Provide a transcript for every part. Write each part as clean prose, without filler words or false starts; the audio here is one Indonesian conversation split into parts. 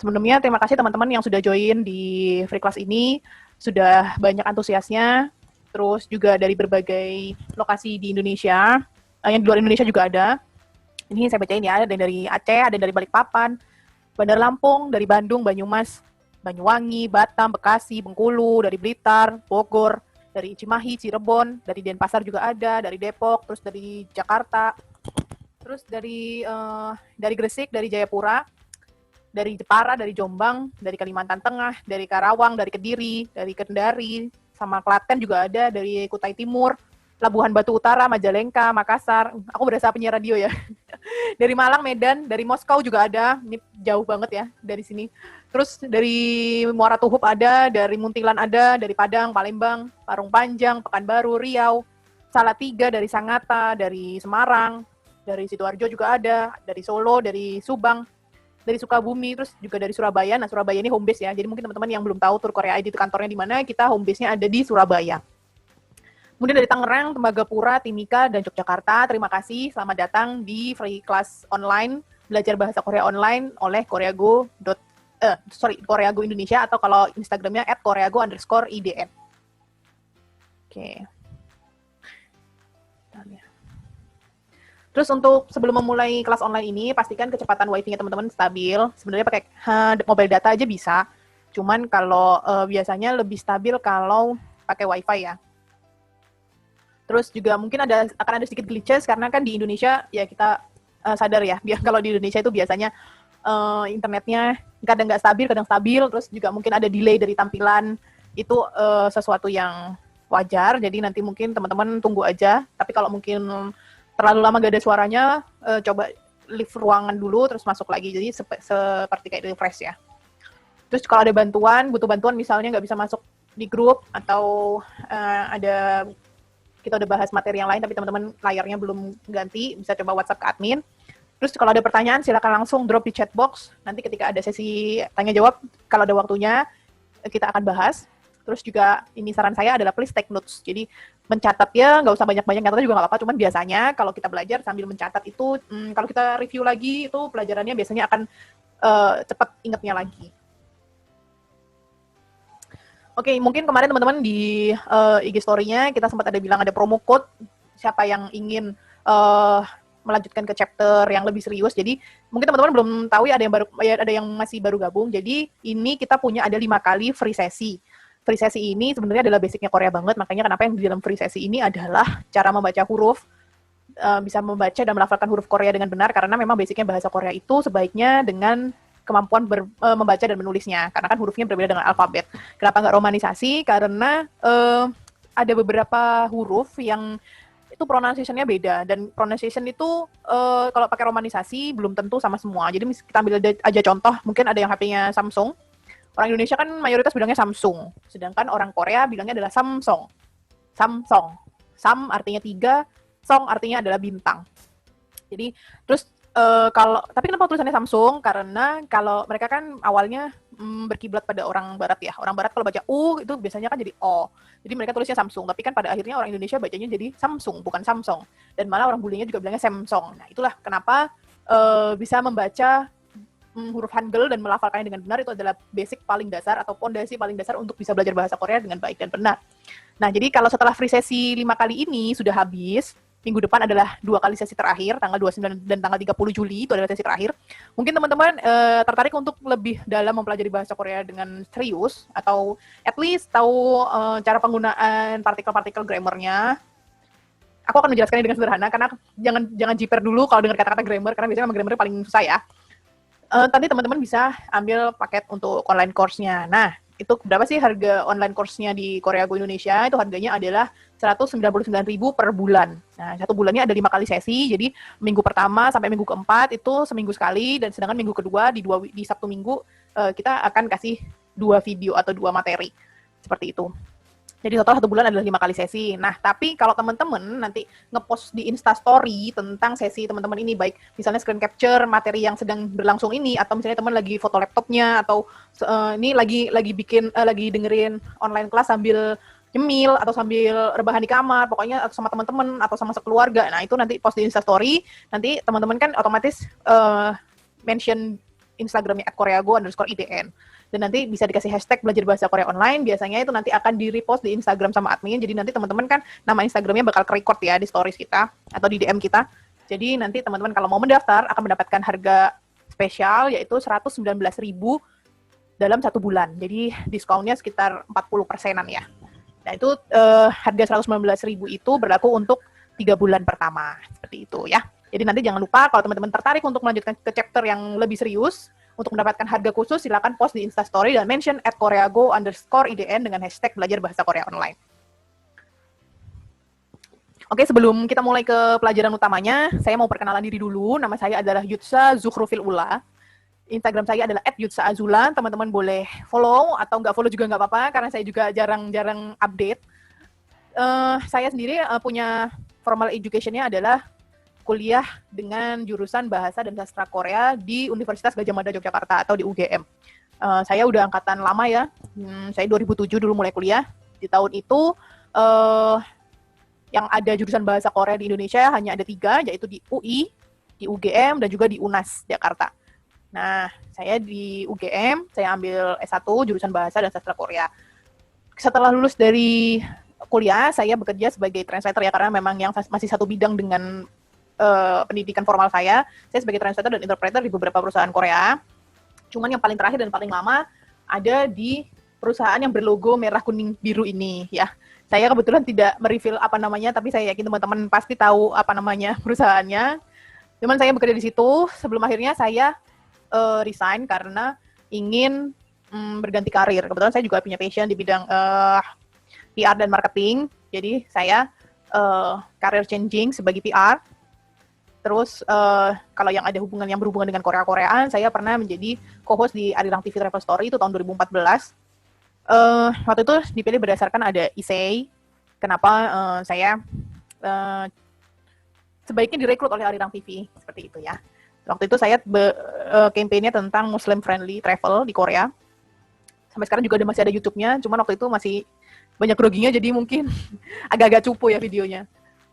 Sebelumnya terima kasih teman-teman yang sudah join di free class ini, sudah banyak antusiasnya, terus juga dari berbagai lokasi di Indonesia, yang di luar Indonesia juga ada. Ini saya bacain ya, ada dari Aceh, ada dari Balikpapan, Bandar Lampung, dari Bandung, Banyumas, Banyuwangi, Batam, Bekasi, Bengkulu, dari Blitar, Bogor, dari Cimahi, Cirebon, dari Denpasar juga ada, dari Depok, terus dari Jakarta, terus dari Gresik, dari Jayapura, dari Jepara, dari Jombang, dari Kalimantan Tengah, dari Karawang, dari Kediri, dari Kendari, sama Klaten juga ada, dari Kutai Timur, Labuhan Batu Utara, Majalengka, Makassar. Aku berasa penyiar radio ya. Dari Malang, Medan, dari Moskow juga ada. Ini jauh banget ya dari sini. Terus dari Muara Tuhub ada, dari Muntilan ada, dari Padang, Palembang, Parung Panjang, Pekanbaru, Riau, Salatiga, dari Sangatta, dari Semarang, dari Sidoarjo juga ada, dari Solo, dari Subang, dari Sukabumi, terus juga dari Surabaya. Nah, Surabaya ini home base ya. Jadi mungkin teman-teman yang belum tahu Tour Korea ID itu kantornya di mana, kita home base-nya ada di Surabaya. Kemudian dari Tangerang, Tembagapura, Timika, dan Yogyakarta. Terima kasih, selamat datang di free class online belajar bahasa Korea online oleh Koreago Indonesia, atau kalau Instagramnya @koreago_idn. Oke. Terus untuk sebelum memulai kelas online ini, pastikan kecepatan wifi-nya teman-teman stabil. Sebenarnya pakai mobile data aja bisa. Cuman kalau biasanya lebih stabil kalau pakai wifi ya. Terus juga mungkin akan ada sedikit glitches karena kan di Indonesia ya kita sadar ya, kalau di Indonesia itu biasanya internetnya kadang nggak stabil, kadang stabil. Terus juga mungkin ada delay dari tampilan. Itu sesuatu yang wajar. Jadi nanti mungkin teman-teman tunggu aja. Tapi kalau mungkin terlalu lama gak ada suaranya, coba leave ruangan dulu terus masuk lagi. Jadi seperti kayak refresh ya. Terus kalau ada butuh bantuan misalnya nggak bisa masuk di grup, atau kita udah bahas materi yang lain tapi teman-teman layarnya belum ganti, bisa coba WhatsApp ke admin. Terus kalau ada pertanyaan silakan langsung drop di chat box. Nanti ketika ada sesi tanya jawab, kalau ada waktunya kita akan bahas. Terus juga ini saran saya adalah please take notes. Jadi mencatat ya, nggak usah banyak-banyak nyatetnya juga nggak apa-apa. Cuman biasanya kalau kita belajar sambil mencatat itu, kalau kita review lagi itu pelajarannya biasanya akan cepat ingatnya lagi. Oke, mungkin kemarin teman-teman di IG story-nya kita sempat ada bilang ada promo code. Siapa yang ingin melanjutkan ke chapter yang lebih serius. Jadi mungkin teman-teman belum tahu ya, ada yang masih baru gabung. Jadi ini kita punya ada 5 kali free sesi. Free sesi ini sebenarnya adalah basicnya Korea banget. Makanya kenapa yang di dalam free sesi ini adalah cara membaca huruf, bisa membaca dan melafalkan huruf Korea dengan benar, karena memang basicnya bahasa Korea itu sebaiknya dengan kemampuan membaca dan menulisnya, karena kan hurufnya berbeda dengan alfabet. Kenapa nggak romanisasi? Karena ada beberapa huruf yang itu pronunciation-nya beda, dan pronunciation itu kalau pakai romanisasi belum tentu sama semua. Jadi kita ambil aja contoh, mungkin ada yang HP-nya Samsung. Orang Indonesia kan mayoritas bilangnya Samsung, sedangkan orang Korea bilangnya adalah Samsung. Samsung. Sam artinya 3, Song artinya adalah bintang. Jadi terus tapi kenapa tulisannya Samsung? Karena kalau mereka kan awalnya berkiblat pada orang Barat ya. Orang Barat kalau baca U itu biasanya kan jadi O. Jadi mereka tulisnya Samsung. Tapi kan pada akhirnya orang Indonesia bacanya jadi Samsung, bukan Samsung. Dan malah orang bulenya juga bilangnya Samsung. Nah itulah kenapa bisa membaca huruf Hangul dan melafalkannya dengan benar. Itu adalah basic paling dasar atau fondasi paling dasar untuk bisa belajar bahasa Korea dengan baik dan benar. Nah jadi kalau setelah free sesi 5 kali ini sudah habis, minggu depan adalah 2 kali sesi terakhir, tanggal 29 dan tanggal 30 Juli, itu adalah sesi terakhir. Mungkin teman-teman tertarik untuk lebih dalam mempelajari bahasa Korea dengan serius, atau at least tahu cara penggunaan partikel-partikel grammarnya. Aku akan menjelaskannya dengan sederhana, karena jangan jiper dulu kalau dengar kata-kata grammar, karena biasanya grammar paling susah ya. Nanti teman-teman bisa ambil paket untuk online course-nya. Nah, itu berapa sih harga online course-nya di Koreago Indonesia? Itu harganya adalah 199.000 per bulan. Nah, 1 bulannya ada 5 kali sesi, jadi minggu pertama sampai minggu keempat itu seminggu sekali, dan sedangkan minggu kedua di Sabtu Minggu kita akan kasih 2 video atau 2 materi. Seperti itu. Jadi total 1 bulan adalah 5 kali sesi. Nah, tapi kalau teman-teman nanti ngepost di Instastory tentang sesi teman-teman ini, baik misalnya screen capture materi yang sedang berlangsung ini, atau misalnya teman lagi foto laptopnya, atau ini lagi dengerin online kelas sambil nyemil atau sambil rebahan di kamar, pokoknya atau sama teman-teman atau sama sekeluarga. Nah, itu nanti post di Instastory, nanti teman-teman kan otomatis mention Instagramnya @koreago_idn. Dan nanti bisa dikasih hashtag belajar bahasa Korea online. Biasanya itu nanti akan di-repost di Instagram sama admin. Jadi nanti teman-teman kan nama Instagramnya bakal ke-record ya di stories kita atau di DM kita. Jadi nanti teman-teman kalau mau mendaftar akan mendapatkan harga spesial yaitu 119.000 dalam 1 bulan. Jadi diskonnya sekitar 40%-an ya. Nah itu harga 119.000 itu berlaku untuk 3 bulan pertama. Seperti itu ya. Jadi nanti jangan lupa kalau teman-teman tertarik untuk melanjutkan ke chapter yang lebih serius, untuk mendapatkan harga khusus silakan post di Instastory dan mention @koreago_idn dengan hashtag belajar bahasa Korea online. Oke, sebelum kita mulai ke pelajaran utamanya, saya mau perkenalan diri dulu. Nama saya adalah Yutsa Zukhrufil Ula. Instagram saya adalah @yutsaazula. Teman-teman boleh follow atau nggak follow juga nggak apa-apa, karena saya juga jarang-jarang update. Saya sendiri punya formal education-nya adalah kuliah dengan jurusan Bahasa dan Sastra Korea di Universitas Gadjah Mada Yogyakarta atau di UGM. Saya udah angkatan lama ya. Saya 2007 dulu mulai kuliah. Di tahun itu yang ada jurusan Bahasa Korea di Indonesia hanya ada 3, yaitu di UI, di UGM, dan juga di UNAS Jakarta. Nah, saya di UGM, saya ambil S1 jurusan Bahasa dan Sastra Korea. Setelah lulus dari kuliah, saya bekerja sebagai translator ya, karena memang yang masih satu bidang dengan pendidikan formal saya sebagai translator dan interpreter di beberapa perusahaan Korea. Cuman yang paling terakhir dan paling lama ada di perusahaan yang berlogo merah kuning biru ini ya. Saya kebetulan tidak mereveal apa namanya, tapi saya yakin teman-teman pasti tahu apa namanya perusahaannya. Cuman saya bekerja di situ sebelum akhirnya saya resign karena ingin berganti karir. Kebetulan saya juga punya passion di bidang PR dan marketing. Jadi saya career changing sebagai PR. Terus kalau yang ada yang berhubungan dengan Korea-Koreaan, saya pernah menjadi co-host di Arirang TV Travel Story itu tahun 2014. Waktu itu dipilih berdasarkan ada essay. Kenapa saya sebaiknya direkrut oleh Arirang TV seperti itu ya. Waktu itu saya campaign-nya tentang Muslim friendly travel di Korea. Sampai sekarang juga masih ada YouTube-nya, cuman waktu itu masih banyak groginya jadi mungkin agak-agak cupu ya videonya.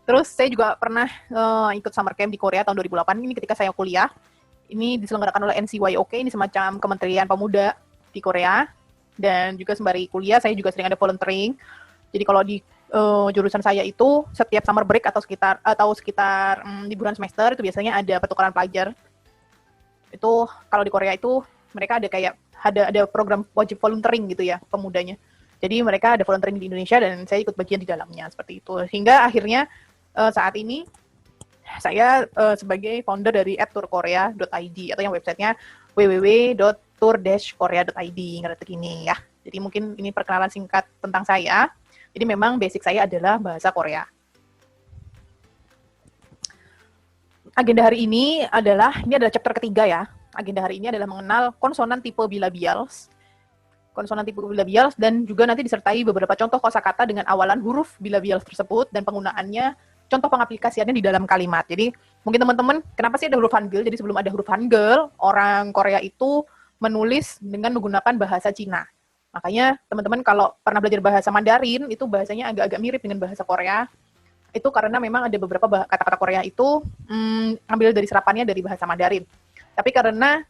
Terus saya juga pernah ikut summer camp di Korea tahun 2008, ini ketika saya kuliah. Ini diselenggarakan oleh NCYOK, ini semacam Kementerian Pemuda di Korea. Dan juga sembari kuliah, saya juga sering ada volunteering. Jadi kalau di jurusan saya itu, setiap summer break atau sekitar liburan semester, itu biasanya ada pertukaran pelajar. Itu kalau di Korea itu, mereka ada kayak, ada program wajib volunteering gitu ya, pemudanya. Jadi mereka ada volunteering di Indonesia dan saya ikut bagian di dalamnya, seperti itu. Hingga akhirnya saat ini saya sebagai founder dari @tourkorea.id atau yang websitenya www.tour-korea.id ngeretik ini ya. Jadi mungkin ini perkenalan singkat tentang saya. Jadi memang basic saya adalah bahasa Korea. Agenda hari ini adalah chapter ketiga ya. Agenda hari ini adalah mengenal konsonan tipe bilabials. Konsonan tipe bilabials dan juga nanti disertai beberapa contoh kosakata dengan awalan huruf bilabials tersebut dan penggunaannya, contoh pengaplikasiannya di dalam kalimat. Jadi mungkin teman-teman, kenapa sih ada huruf Hangul? Jadi sebelum ada huruf Hangul, orang Korea itu menulis dengan menggunakan bahasa Cina. Makanya teman-teman kalau pernah belajar bahasa Mandarin, itu bahasanya agak-agak mirip dengan bahasa Korea. Itu karena memang ada beberapa kata-kata Korea itu ambil dari serapannya dari bahasa Mandarin. Tapi karena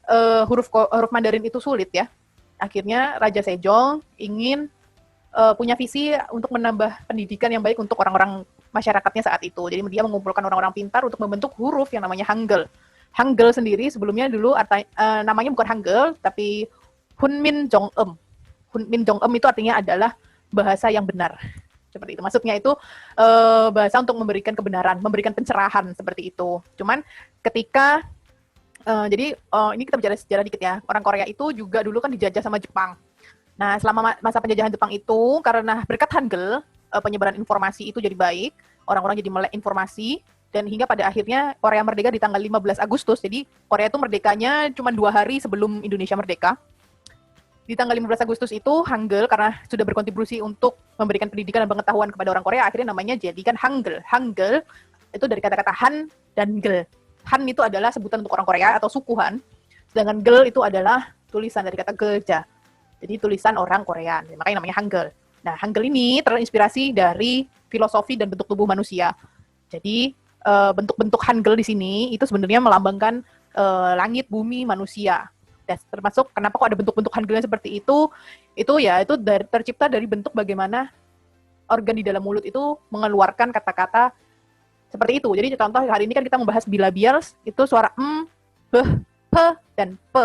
huruf Mandarin itu sulit ya, akhirnya Raja Sejong ingin punya visi untuk menambah pendidikan yang baik untuk orang-orang masyarakatnya saat itu. Jadi dia mengumpulkan orang-orang pintar untuk membentuk huruf yang namanya Hangul. Hangul sendiri sebelumnya dulu namanya bukan Hangul, tapi Hunmin Jeongeum. Hunmin Jeongeum itu artinya adalah bahasa yang benar. Seperti itu. Maksudnya itu bahasa untuk memberikan kebenaran, memberikan pencerahan seperti itu. Cuman ketika jadi ini kita bicara sejarah dikit ya. Orang Korea itu juga dulu kan dijajah sama Jepang. Nah, selama masa penjajahan Jepang itu karena berkat Hangul, penyebaran informasi itu jadi baik, orang-orang jadi melek informasi, dan hingga pada akhirnya Korea merdeka di tanggal 15 Agustus, jadi Korea itu merdekanya cuma 2 hari sebelum Indonesia merdeka. Di tanggal 15 Agustus itu Hangul karena sudah berkontribusi untuk memberikan pendidikan dan pengetahuan kepada orang Korea, akhirnya namanya jadikan Hangul. Hangul itu dari kata-kata Han dan Gel. Han itu adalah sebutan untuk orang Korea atau suku Han, sedangkan Gel itu adalah tulisan dari kata Geja. Jadi tulisan orang Korea, makanya namanya Hangul. Nah, Hangul ini terinspirasi dari filosofi dan bentuk tubuh manusia. Jadi bentuk-bentuk Hangul di sini itu sebenarnya melambangkan langit, bumi, manusia. Dan termasuk kenapa kok ada bentuk-bentuk hangulnya seperti itu ya itu tercipta dari bentuk bagaimana organ di dalam mulut itu mengeluarkan kata-kata seperti itu. Jadi contoh hari ini kan kita membahas bilabials, itu suara b, p, dan p.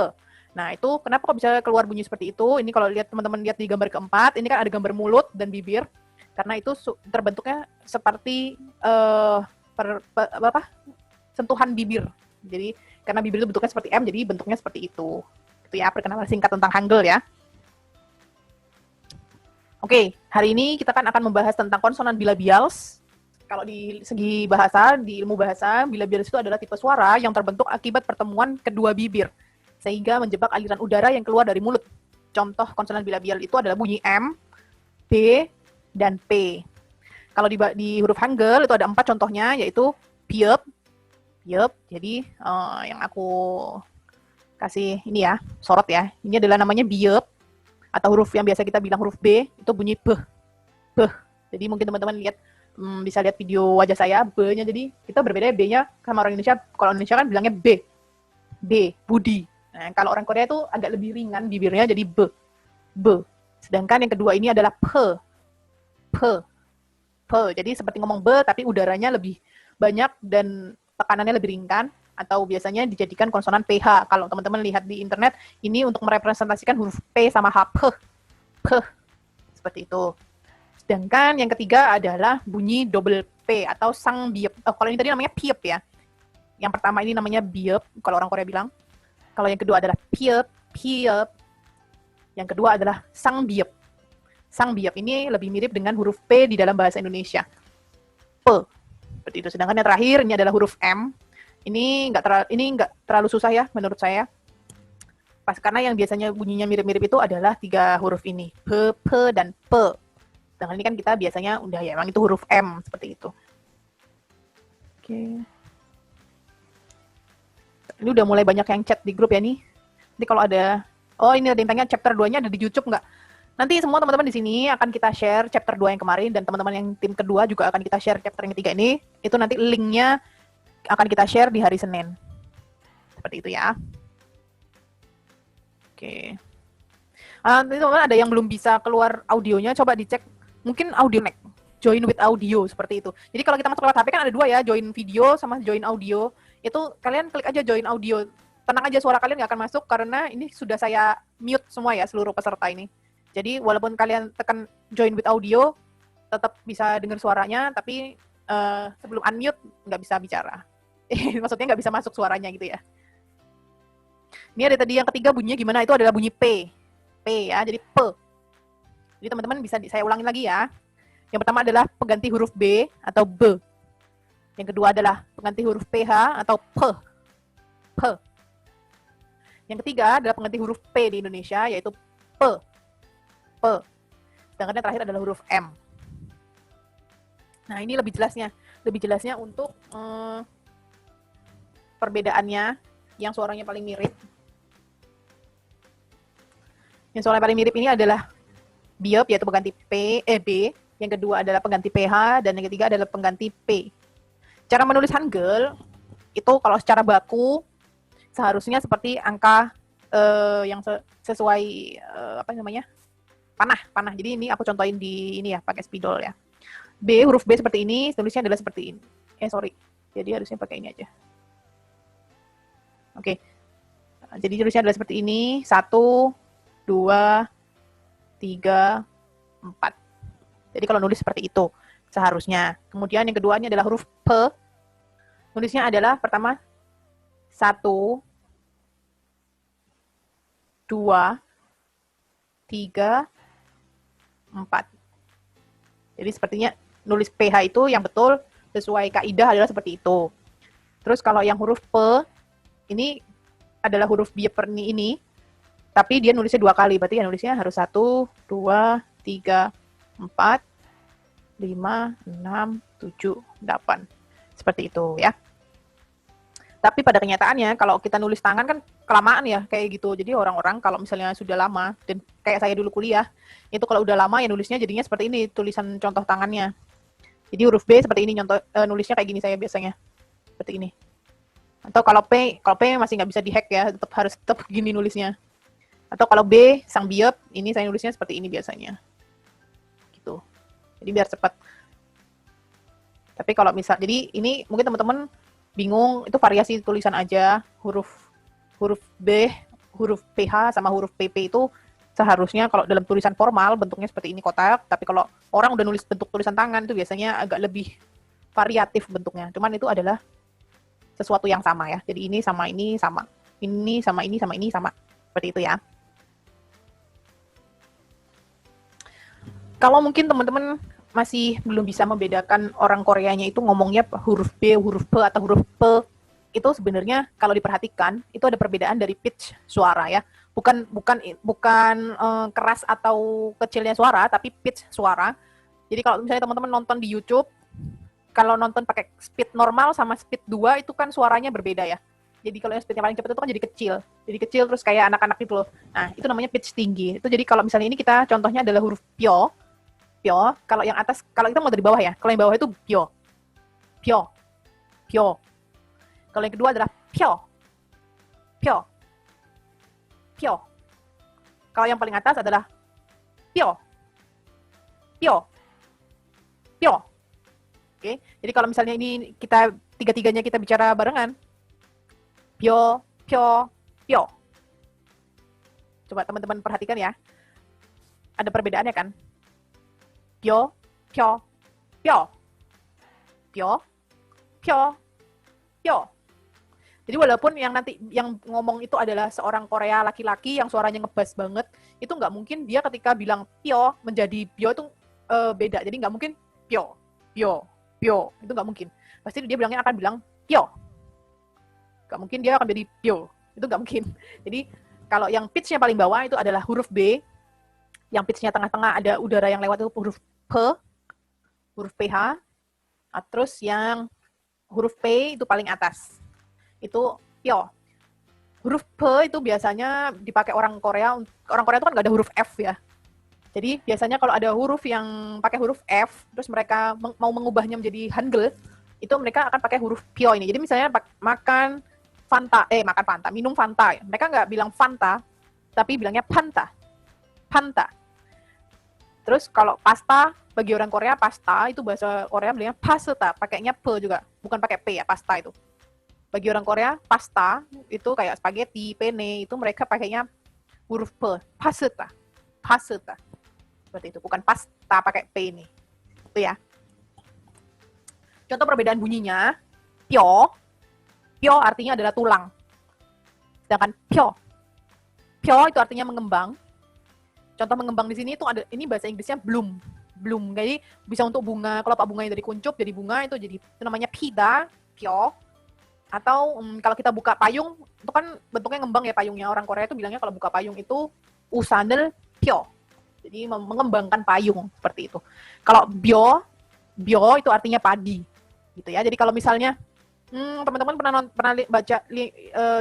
Nah itu kenapa kok bisa keluar bunyi seperti itu? Ini kalau teman-teman lihat di gambar keempat, ini kan ada gambar mulut dan bibir, karena itu terbentuknya seperti sentuhan bibir. Jadi karena bibir itu bentuknya seperti M, jadi bentuknya seperti itu. Itu ya perkenalan singkat tentang Hangul ya. Oke, hari ini kita kan akan membahas tentang konsonan bilabials. Kalau di segi bahasa, di ilmu bahasa, bilabials itu adalah tipe suara yang terbentuk akibat pertemuan kedua bibir, sehingga menjebak aliran udara yang keluar dari mulut. Contoh konsonan bilabial itu adalah bunyi M, B, dan P. Kalau di huruf Hangul itu ada 4 contohnya, yaitu piep. Jadi yang aku kasih ini ya, sorot ya. Ini adalah namanya biep. Atau huruf yang biasa kita bilang huruf B, itu bunyi B. Jadi mungkin teman-teman lihat, bisa lihat video wajah saya, B-nya. Jadi kita berbeda B-nya sama orang Indonesia. Kalau Indonesia kan bilangnya B, Budi. Nah, kalau orang Korea itu agak lebih ringan bibirnya, jadi B. Sedangkan yang kedua ini adalah P. Jadi seperti ngomong B, tapi udaranya lebih banyak dan tekanannya lebih ringan. Atau biasanya dijadikan konsonan PH. Kalau teman-teman lihat di internet, ini untuk merepresentasikan huruf P sama H, P. Seperti itu. Sedangkan yang ketiga adalah bunyi double P atau sang biep. Kalau ini tadi namanya piep ya. Yang pertama ini namanya biep, kalau orang Korea bilang. Kalau yang kedua adalah piep. Yang kedua adalah sang biep. Sang biep ini lebih mirip dengan huruf P di dalam bahasa Indonesia. P. Seperti itu. Sedangkan yang terakhir ini adalah huruf M. Ini nggak terlalu susah ya menurut saya. Karena yang biasanya bunyinya mirip-mirip itu adalah 3 huruf ini. P, dan P. Sedangkan ini kan kita biasanya udah ya, emang itu huruf M, seperti itu. Oke. Ini udah mulai banyak yang chat di grup ya nih. Nanti kalau ada, ini ada yang tanya chapter 2-nya ada di YouTube nggak? Nanti semua teman-teman di sini akan kita share chapter 2 yang kemarin, dan teman-teman yang tim kedua juga akan kita share chapter yang ketiga ini. Itu nanti linknya akan kita share di hari Senin. Seperti itu ya. Oke. Nanti teman-teman ada yang belum bisa keluar audionya, coba dicek. Mungkin audio neck. Join with audio, seperti itu. Jadi kalau kita masuk lewat HP kan ada 2 ya, join video sama join audio. Itu kalian klik aja join audio. Tenang aja, suara kalian nggak akan masuk karena ini sudah saya mute semua ya, seluruh peserta ini. Jadi walaupun kalian tekan join with audio, tetap bisa dengar suaranya, tapi sebelum unmute nggak bisa bicara. Maksudnya nggak bisa masuk suaranya gitu ya. Ini ada tadi yang ketiga bunyinya gimana, itu adalah bunyi P ya, jadi P. Jadi teman-teman bisa saya ulangin lagi ya. Yang pertama adalah pengganti huruf B atau B. Yang kedua adalah pengganti huruf PH atau P. Yang ketiga adalah pengganti huruf P di Indonesia, yaitu P. Sedangkan yang terakhir adalah huruf M. Nah ini lebih jelasnya untuk perbedaannya yang suaranya paling mirip. Yang suaranya paling mirip ini adalah biep, yaitu pengganti B. Yang kedua adalah pengganti PH, dan yang ketiga adalah pengganti P. Cara menulis Hangul itu kalau secara baku seharusnya seperti angka yang sesuai panah. Jadi ini aku contohin di ini ya, pakai spidol ya. Huruf B seperti ini, tulisnya adalah seperti ini. Jadi harusnya pakai ini aja. Oke. Jadi tulisnya adalah seperti ini. 1, 2, 3, 4. Jadi kalau nulis seperti itu seharusnya. Kemudian yang keduanya adalah huruf P. Nulisnya adalah pertama 1, 2, 3, 4. Jadi sepertinya nulis PH itu yang betul sesuai kaidah adalah seperti itu. Terus kalau yang huruf P ini adalah huruf biepni ini, tapi dia nulisnya 2 kali, berarti ya nulisnya harus 1, 2, 3, 4, 5, 6, 7, 8. Seperti itu ya. Tapi pada kenyataannya kalau kita nulis tangan kan kelamaan ya kayak gitu. Jadi orang-orang kalau misalnya sudah lama, dan kayak saya dulu kuliah, itu kalau udah lama ya nulisnya jadinya seperti ini tulisan contoh tangannya. Jadi huruf B seperti ini nulisnya kayak gini saya biasanya. Seperti ini. Atau kalau P masih nggak bisa dihack ya, tetap gini nulisnya. Atau kalau B, sang biop, ini saya nulisnya seperti ini biasanya. Gitu. Jadi biar cepat. Tapi kalau misal, jadi ini mungkin teman-teman bingung, itu variasi tulisan aja, huruf B, huruf PH sama huruf PP itu seharusnya kalau dalam tulisan formal bentuknya seperti ini kotak, tapi kalau orang udah nulis bentuk tulisan tangan itu biasanya agak lebih variatif bentuknya. Cuman itu adalah sesuatu yang sama ya. Jadi ini sama ini sama. Ini sama ini sama ini sama. Seperti itu ya. Kalau mungkin teman-teman masih belum bisa membedakan orang Koreanya itu ngomongnya huruf B, huruf P atau huruf P, itu sebenarnya kalau diperhatikan itu ada perbedaan dari pitch suara ya. Bukan keras atau kecilnya suara, tapi pitch suara. Jadi kalau misalnya teman-teman nonton di YouTube, kalau nonton pakai speed normal sama speed 2 itu kan suaranya berbeda ya. Jadi kalau yang speednya paling cepat itu kan jadi kecil. Jadi kecil terus kayak anak-anak gitu loh. Nah, itu namanya pitch tinggi. Itu jadi kalau misalnya ini kita contohnya adalah huruf pyo. Pyo, kalau yang atas, kalau kita mau dari bawah ya. Kalau yang bawah itu pyo. Pyo. Pyo. Kalau yang kedua adalah pyo. Pyo. Pyo. Kalau yang paling atas adalah pyo. Pyo. Pyo. Oke, jadi kalau misalnya ini kita tiga-tiganya kita bicara barengan, pyo, pyo, pyo. Coba teman-teman perhatikan ya, ada perbedaannya kan? Pyo, pyo, pyo, pyo, pyo, pyo. Jadi walaupun yang nanti yang ngomong itu adalah seorang Korea laki-laki yang suaranya ngebas banget, itu nggak mungkin dia ketika bilang pyo menjadi pyo itu beda. Jadi nggak mungkin pyo, pyo, pyo, itu nggak mungkin. Pasti dia bilangnya akan bilang pyo. Nggak mungkin dia akan jadi pyo, itu nggak mungkin. Jadi kalau yang pitch-nya paling bawah itu adalah huruf B, yang pitch-nya tengah-tengah ada udara yang lewat itu huruf P, huruf PH, terus yang huruf P itu paling atas, itu pyo. Huruf P itu biasanya dipakai orang Korea itu kan nggak ada huruf F ya. Jadi biasanya kalau ada huruf yang pakai huruf F, terus mereka mau mengubahnya menjadi Hangul, itu mereka akan pakai huruf pyo ini. Jadi misalnya makan Fanta, minum Fanta. Mereka nggak bilang Fanta, tapi bilangnya Panta. Panta. Terus kalau pasta, bagi orang Korea pasta, itu bahasa Korea bilangnya pasta, pakainya P juga, bukan pakai P ya, pasta itu. Bagi orang Korea, pasta, itu kayak spaghetti, penne, itu mereka pakainya huruf P, pasta. Pasta. Seperti itu, bukan pasta pakai P ini. Itu ya. Contoh perbedaan bunyinya, pyo artinya adalah tulang. Sedangkan pyo itu artinya mengembang. Contoh mengembang di sini itu ada, ini bahasa Inggrisnya bloom. Jadi bisa untuk bunga, kelopak bunga yang dari kuncup jadi bunga itu namanya pida, pyo. Atau kalau kita buka payung, itu kan bentuknya ngembang ya payungnya. Orang Korea itu bilangnya kalau buka payung itu usanel pyo. Jadi mengembangkan payung seperti itu. Kalau bio itu artinya padi, gitu ya. Jadi kalau misalnya teman-teman pernah baca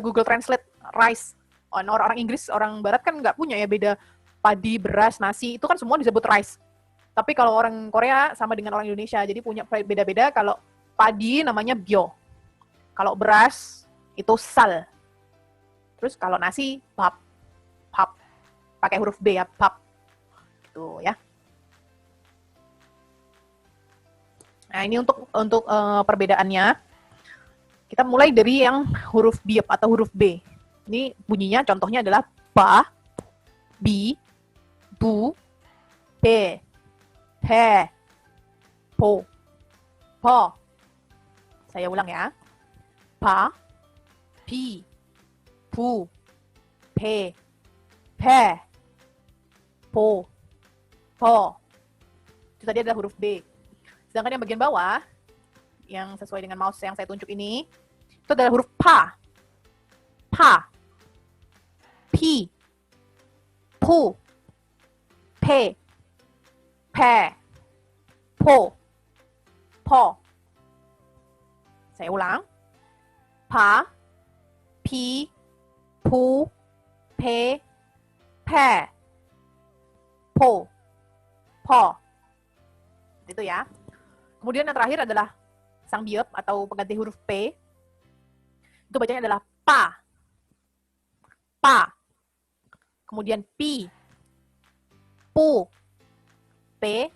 Google Translate rice, orang Inggris, orang Barat kan nggak punya ya beda padi, beras, nasi, itu kan semua disebut rice. Tapi kalau orang Korea sama dengan orang Indonesia, jadi punya beda-beda. Kalau padi namanya bio, kalau beras itu sal, terus kalau nasi pap, pakai huruf B ya, pap. Gitu ya. Nah, ini untuk perbedaannya. Kita mulai dari yang huruf biop atau huruf B. Ini bunyinya contohnya adalah ba, bi, bu, be, pe, po, po. Saya ulang ya. Pa, pi, bu, pe, pe, po, po. Itu tadi adalah huruf B. Sedangkan yang bagian bawah, yang sesuai dengan mouse yang saya tunjuk ini, itu adalah huruf pa. Pa, pi, pu, pe, pe, po, po. Saya ulang. Pa, pi, pu, pe, pe, po, po. Itu ya. Kemudian yang terakhir adalah sang biop atau pengganti huruf P. Itu bacanya adalah pa. Pa. Kemudian pi. Pu. Pe.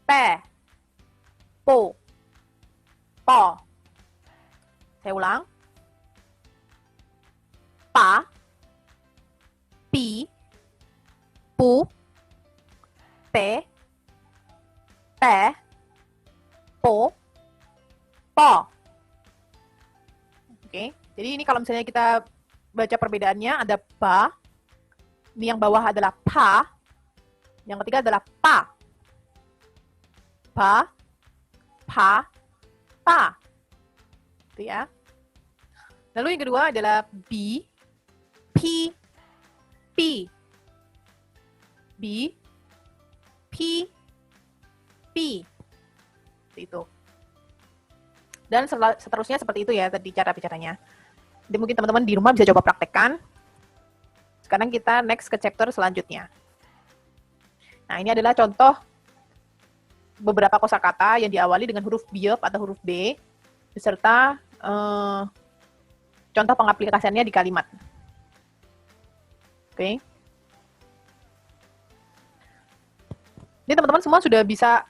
Pe. Po. Po. Saya ulang. Pa. Pi. Pu. Pe. Pe. Po. Po. Oke, jadi ini kalau misalnya kita baca perbedaannya ada ba, ini yang bawah adalah pa, yang ketiga adalah pa. Pa, pa, pa. Itu ya. Lalu yang kedua adalah bi, pi, pi. Bi, pi, pi. Itu. Dan seterusnya seperti itu ya tadi cara bicaranya. Jadi mungkin teman-teman di rumah bisa coba praktekkan. Sekarang kita next ke chapter selanjutnya. Nah, ini adalah contoh beberapa kosakata yang diawali dengan huruf biop atau huruf B, beserta contoh pengaplikasiannya di kalimat. Oke. Ini teman-teman semua sudah bisa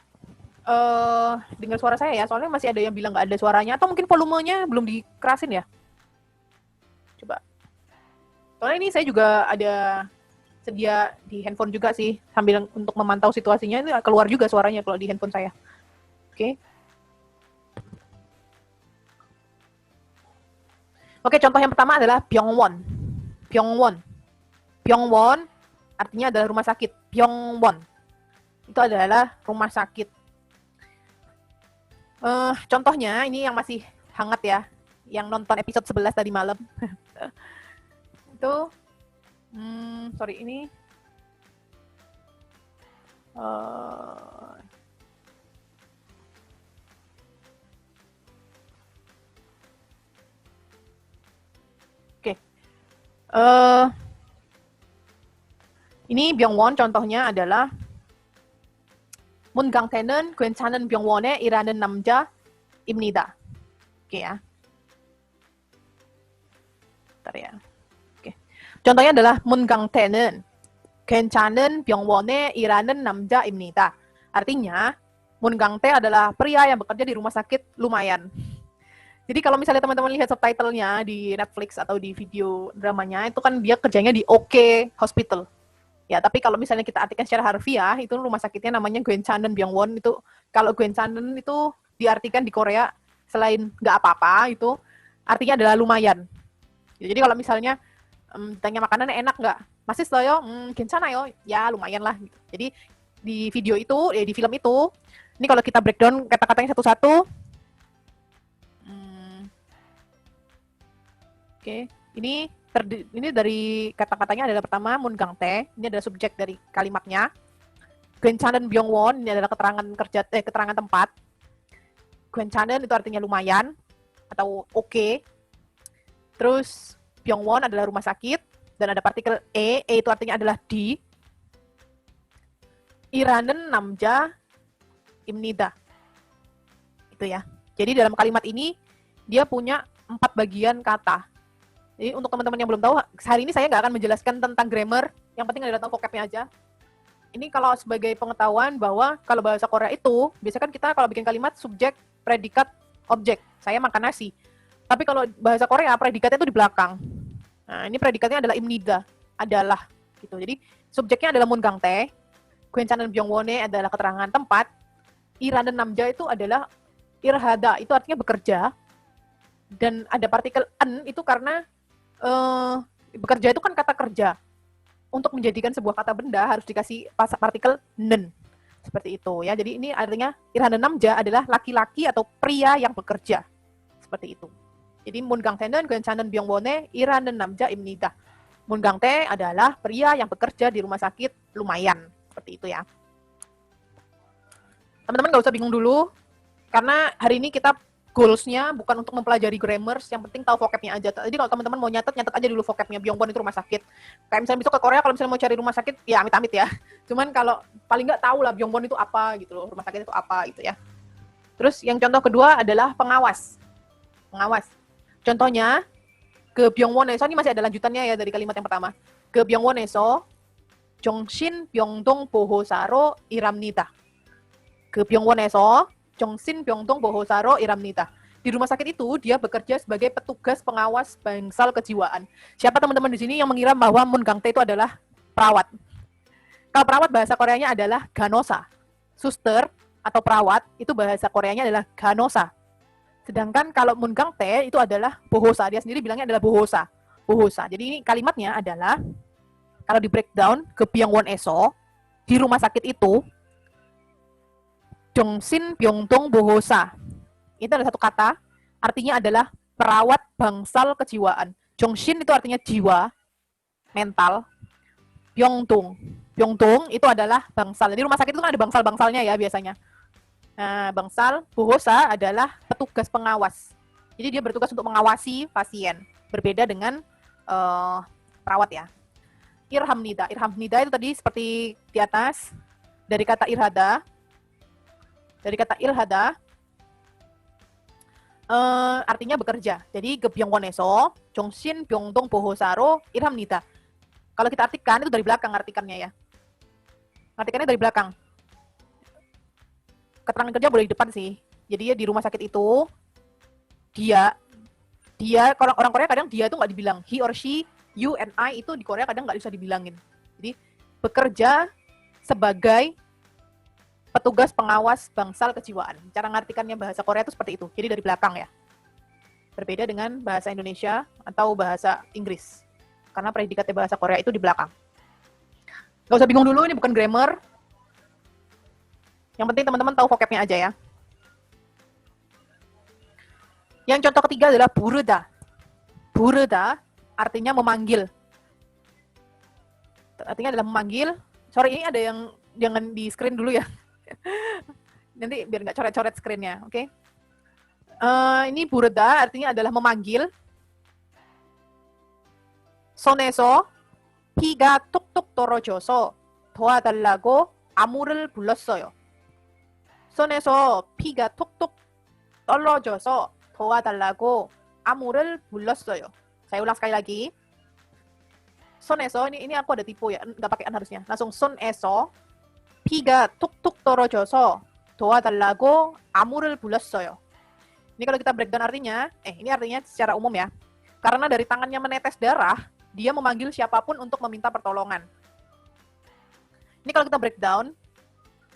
dengar suara saya ya, soalnya masih ada yang bilang nggak ada suaranya, atau mungkin volumenya belum dikerasin ya. Coba. Soalnya ini saya juga ada sedia di handphone juga sih, sambil untuk memantau situasinya, ini keluar juga suaranya kalau di handphone saya. Oke. Oke, contoh yang pertama adalah Byongwon. Byongwon. Byongwon artinya adalah rumah sakit. Byongwon. Itu adalah rumah sakit. Contohnya ini yang masih hangat ya, yang nonton episode 11 tadi malam. Itu, sorry ini, oke. Ini Byongwon contohnya adalah 문강태는 괜찮은 병원에 일하는 남자입니다. Oke ya. Bentar ya. Oke. Contohnya adalah 문강태는 괜찮은 병원에 일하는 남자입니다. Artinya, 문강태 adalah pria yang bekerja di rumah sakit lumayan. Jadi kalau misalnya teman-teman lihat subtitlenya di Netflix atau di video dramanya, itu kan dia kerjanya di OK Hospital. Ya, tapi kalau misalnya kita artikan secara harfiah, itu rumah sakitnya namanya Gwenchanen Byongwon. Itu kalau Gwenchanen itu diartikan di Korea selain nggak apa-apa, itu artinya adalah lumayan. Jadi kalau misalnya tanya makanannya enak nggak? Masih sloyo, 괜찮아요. Ya lumayan lah. Jadi di video itu, di film itu, ini kalau kita breakdown kata-katanya satu-satu. Oke, ini dari kata-katanya adalah pertama 문강태, ini adalah subjek dari kalimatnya. 괜찮은 병원, ini adalah keterangan tempat. 괜찮은 itu artinya lumayan atau oke. Terus 병원 adalah rumah sakit dan ada partikel e itu artinya adalah di. 일하는 남자입니다. Itu ya. Jadi dalam kalimat ini dia punya 4 bagian kata. Jadi untuk teman-teman yang belum tahu, hari ini saya nggak akan menjelaskan tentang grammar, yang penting adalah tahu vocabnya aja. Ini kalau sebagai pengetahuan bahwa kalau bahasa Korea itu, biasanya kan kita kalau bikin kalimat subjek, predikat, objek. Saya makan nasi. Tapi kalau bahasa Korea, predikatnya itu di belakang. Nah, ini predikatnya adalah imnida, adalah. Gitu. Jadi subjeknya adalah 문강태, 괜찮은 병원에 adalah keterangan tempat, 일하는 남자 itu adalah irhada, itu artinya bekerja. Dan ada partikel en itu karena bekerja itu kan kata kerja. Untuk menjadikan sebuah kata benda harus dikasih partikel nen. Seperti itu ya. Jadi ini artinya 일하는 남자 adalah laki-laki atau pria yang bekerja. Seperti itu. Jadi 문강태는 괜찮은 병원에 일하는 남자입니다. 문강태 adalah pria yang bekerja di rumah sakit lumayan. Seperti itu ya. Teman-teman nggak usah bingung dulu. Karena hari ini kita goals-nya bukan untuk mempelajari grammars, yang penting tahu vocabnya aja. Jadi kalau teman-teman mau nyatet aja dulu vocabnya. Byongwon itu rumah sakit. Kayak misalnya besok ke Korea, kalau misalnya mau cari rumah sakit, ya amit-amit ya. Cuman kalau paling nggak tahu lah Byongwon itu apa gitu loh, rumah sakit itu apa gitu ya. Terus yang contoh kedua adalah pengawas. Pengawas. Contohnya, ke Byongwon에서, ini masih ada lanjutannya ya dari kalimat yang pertama. ke Byongwon에서 정신병동보호사로 일합니다. 그 병원에서 정신병동보호사로 일합니다. Di rumah sakit itu dia bekerja sebagai petugas pengawas bangsal kejiwaan. Siapa teman-teman di sini yang mengira bahwa Moon Gang-tae itu adalah perawat? Kalau perawat bahasa Koreanya adalah ganosa. Suster atau perawat itu bahasa Koreanya adalah ganosa. Sedangkan kalau Moon Gang-tae itu adalah bohosa. Dia sendiri bilangnya adalah bohosa. Bohosa. Jadi ini kalimatnya adalah kalau di breakdown ke Byongwon-e서 di rumah sakit itu Jongsin Byongdong Bohosa. Itu adalah satu kata, artinya adalah perawat bangsal kejiwaan. Jongshin itu artinya jiwa, mental. Byongdong. Byongdong itu adalah bangsal. Jadi rumah sakit itu kan ada bangsal-bangsalnya ya biasanya. Nah, bangsal, bohosa adalah petugas pengawas. Jadi dia bertugas untuk mengawasi pasien. Berbeda dengan perawat ya. Irhamnida. Irhamnida itu tadi seperti di atas, dari kata irhada. Dari kata irhada, artinya bekerja. Jadi Byongwon에서 정신 병동 보호사로 일합니다. Kalau kita artikan itu dari belakang artikannya ya. Artikannya dari belakang. Keterangan kerja boleh di depan sih. Jadi ya di rumah sakit itu dia kalau orang Korea kadang dia tuh nggak dibilang he or she, you and I itu di Korea kadang nggak bisa dibilangin. Jadi bekerja sebagai petugas pengawas bangsal kejiwaan. Cara ngartikannya bahasa Korea itu seperti itu. Jadi dari belakang ya. Berbeda dengan bahasa Indonesia atau bahasa Inggris. Karena predikatnya bahasa Korea itu di belakang. Gak usah bingung dulu, ini bukan grammar. Yang penting teman-teman tahu vocabnya aja ya. Yang contoh ketiga adalah buruda. Buruda artinya memanggil. Artinya adalah memanggil. Sorry, ini ada yang jangan di screen dulu ya. Nanti biar nggak coret-coret screen-nya, oke? Okay? Ini buruda artinya adalah memanggil. 손에서 피가 툭툭 떨어져서 도와달라고 아무를 불렀어요. 손에서 피가 툭툭 떨어져서 도와달라고 아무를 불렀어요. Saya ulang sekali lagi. 손에서 ini aku ada tipu ya, nggak pakai an harusnya. Langsung 손에서 피가 툭툭 떨어져서 도와달라고 아무를 불렀어요. Ini kalau kita breakdown artinya, ini artinya secara umum ya. Karena dari tangannya menetes darah, dia memanggil siapapun untuk meminta pertolongan. Ini kalau kita breakdown,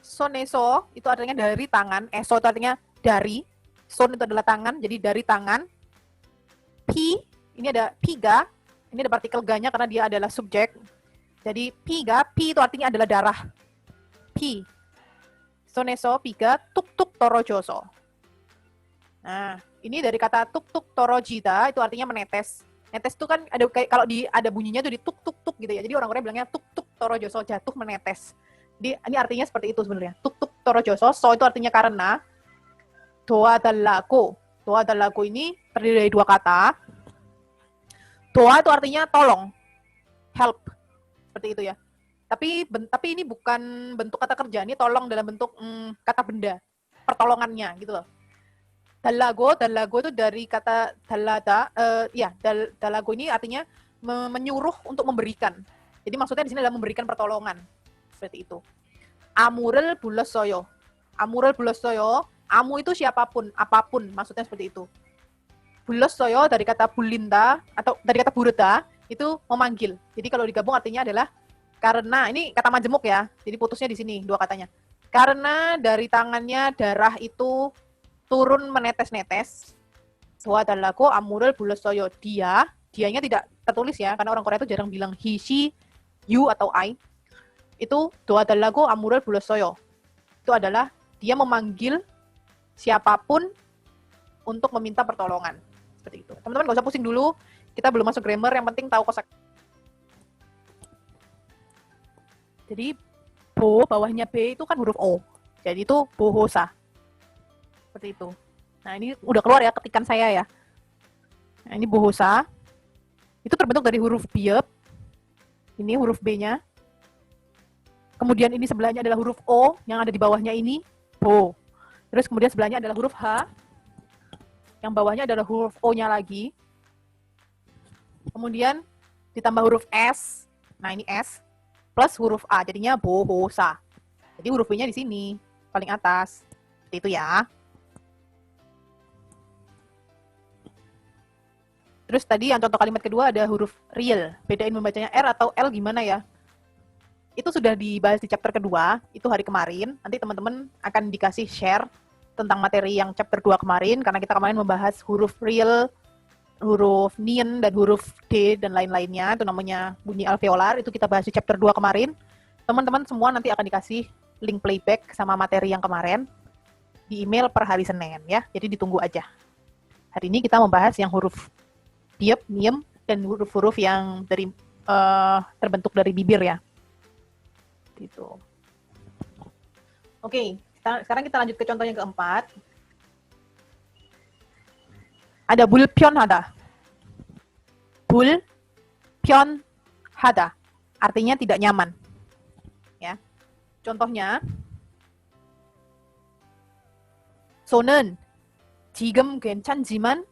손에서 itu artinya dari tangan, eso itu artinya dari, 손 itu adalah tangan, jadi dari tangan. 피, ini ada piga, ini ada partikel ga-nya karena dia adalah subjek. Jadi piga, pi itu artinya adalah darah. 피. 손에서 피가 툭툭 떨어져서. Nah, ini dari kata tuk-tuk torojida itu artinya menetes. Netes itu kan ada kayak kalau ada bunyinya tuh di tuk-tuk-tuk gitu ya. Jadi orang Korea bilangnya tuk-tuk torojoso, jatuh menetes. Jadi ini artinya seperti itu sebenarnya. Tuk-tuk torojoso, so itu artinya karena. 도와달라고. 도와달라고 ini terdiri dari dua kata. 도와 itu artinya tolong. Help. Seperti itu ya. Tapi ini bukan bentuk kata kerja, ini tolong dalam bentuk kata benda, pertolongannya gitu loh. Dalago itu dari kata dalada, dalago ini artinya menyuruh untuk memberikan. Jadi maksudnya di sini adalah memberikan pertolongan, seperti itu. Amurel bulossoyo, amu itu siapapun, apapun, maksudnya seperti itu. Bulossoyo dari kata bulinda atau dari kata buruda itu memanggil. Jadi kalau digabung artinya adalah karena, ini kata majemuk ya, jadi putusnya di sini dua katanya. Karena dari tangannya darah itu turun menetes-netes. Dowadalako amurel bulossoyo. Dianya tidak tertulis ya, karena orang Korea itu jarang bilang he, she, you atau I. Itu dowadalako amurel bulossoyo. Itu adalah dia memanggil siapapun untuk meminta pertolongan. Seperti itu. Teman-teman gak usah pusing dulu, kita belum masuk grammar, yang penting tahu kosakata. Jadi, bawahnya B itu kan huruf O. Jadi itu bohosa. Seperti itu. Nah, ini udah keluar ya ketikan saya ya. Nah, ini bohosa. Itu terbentuk dari huruf biep. Ini huruf B-nya. Kemudian ini sebelahnya adalah huruf O, yang ada di bawahnya ini, bo. Terus kemudian sebelahnya adalah huruf H. Yang bawahnya adalah huruf O-nya lagi. Kemudian ditambah huruf S. Nah, ini S plus huruf A, jadinya bohosa. Jadi huruf B-nya di sini, paling atas. Seperti itu ya. Terus tadi yang contoh kalimat kedua ada huruf real. Bedain membacanya R atau L gimana ya? Itu sudah dibahas di chapter kedua, itu hari kemarin. Nanti teman-teman akan dikasih share tentang materi yang chapter 2 kemarin, karena kita kemarin membahas huruf real, huruf nien, dan huruf D, dan lain-lainnya. Itu namanya bunyi alveolar, itu kita bahas di chapter 2 kemarin. Teman-teman semua nanti akan dikasih link playback sama materi yang kemarin di email per hari Senin ya. Jadi ditunggu aja. Hari ini kita membahas yang huruf diep, niem, dan huruf-huruf yang dari terbentuk dari bibir ya. Gitu. Oke, sekarang kita lanjut ke contoh yang keempat. Ada bulpion hada. Bulpion hada. Artinya tidak nyaman. Ya. Contohnya, 저는 지금 괜찮지만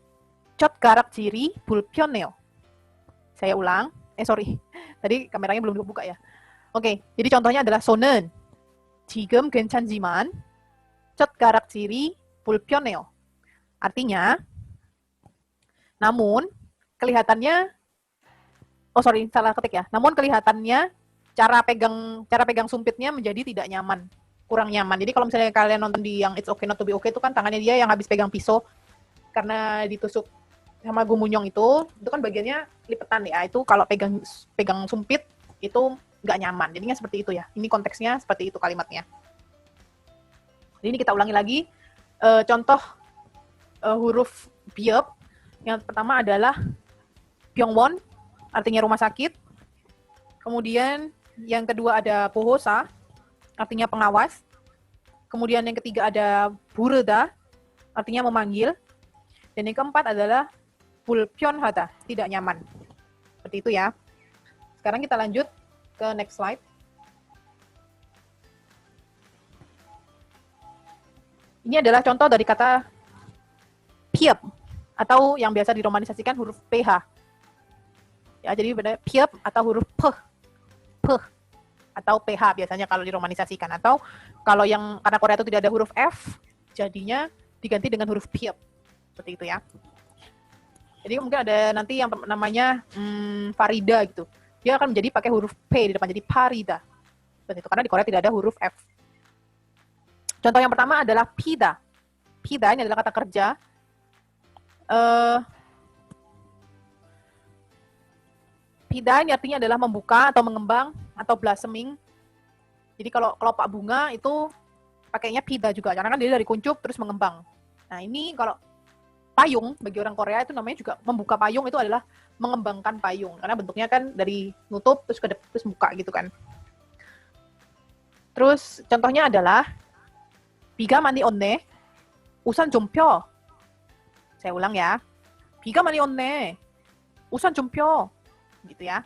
젓가락질이 불편해요. Saya ulang. Sorry. Tadi kameranya belum dibuka ya. Oke, jadi contohnya adalah 저는 지금 괜찮지만 젓가락질이 불편해요. Artinya, namun kelihatannya, salah ketik ya. Namun kelihatannya cara pegang sumpitnya menjadi tidak nyaman, kurang nyaman. Jadi kalau misalnya kalian nonton di yang It's Okay Not to Be Okay itu kan tangannya dia yang habis pegang pisau karena ditusuk sama Gumunyong itu kan bagiannya lipetan ya. Itu kalau pegang sumpit itu nggak nyaman. Jadinya seperti itu ya. Ini konteksnya seperti itu kalimatnya. Jadi ini kita ulangi lagi. Contoh huruf biep. Yang pertama adalah Byongwon, artinya rumah sakit. Kemudian yang kedua ada bohosa, artinya pengawas. Kemudian yang ketiga ada bureda, artinya memanggil. Dan yang keempat adalah 불편하다, tidak nyaman. Seperti itu ya. Sekarang kita lanjut ke next slide. Ini adalah contoh dari kata piep, atau yang biasa diromanisasikan huruf PH. Ya, jadi benar piep atau huruf P atau PH biasanya kalau diromanisasikan. Atau kalau yang karena Korea itu tidak ada huruf F, jadinya diganti dengan huruf piep. Seperti itu ya. Jadi mungkin ada nanti yang namanya Farida gitu. Dia akan menjadi pakai huruf P di depan, jadi Parida. Seperti itu, karena di Korea tidak ada huruf F. Contoh yang pertama adalah pida. Pida ini adalah kata kerja. Pida ini artinya adalah membuka atau mengembang atau blossoming. Jadi kalau kelopak bunga itu pakainya pida juga, karena kan dia dari kuncup terus mengembang. Nah ini kalau payung, bagi orang Korea itu namanya juga membuka payung, itu adalah mengembangkan payung. Karena bentuknya kan dari nutup, terus ke depan, terus buka gitu kan. Terus contohnya adalah, 비가 많이 오네, 우산 좀 펴. Saya ulang ya. 비가 많이 오네, 우산 좀 펴. Gitu ya.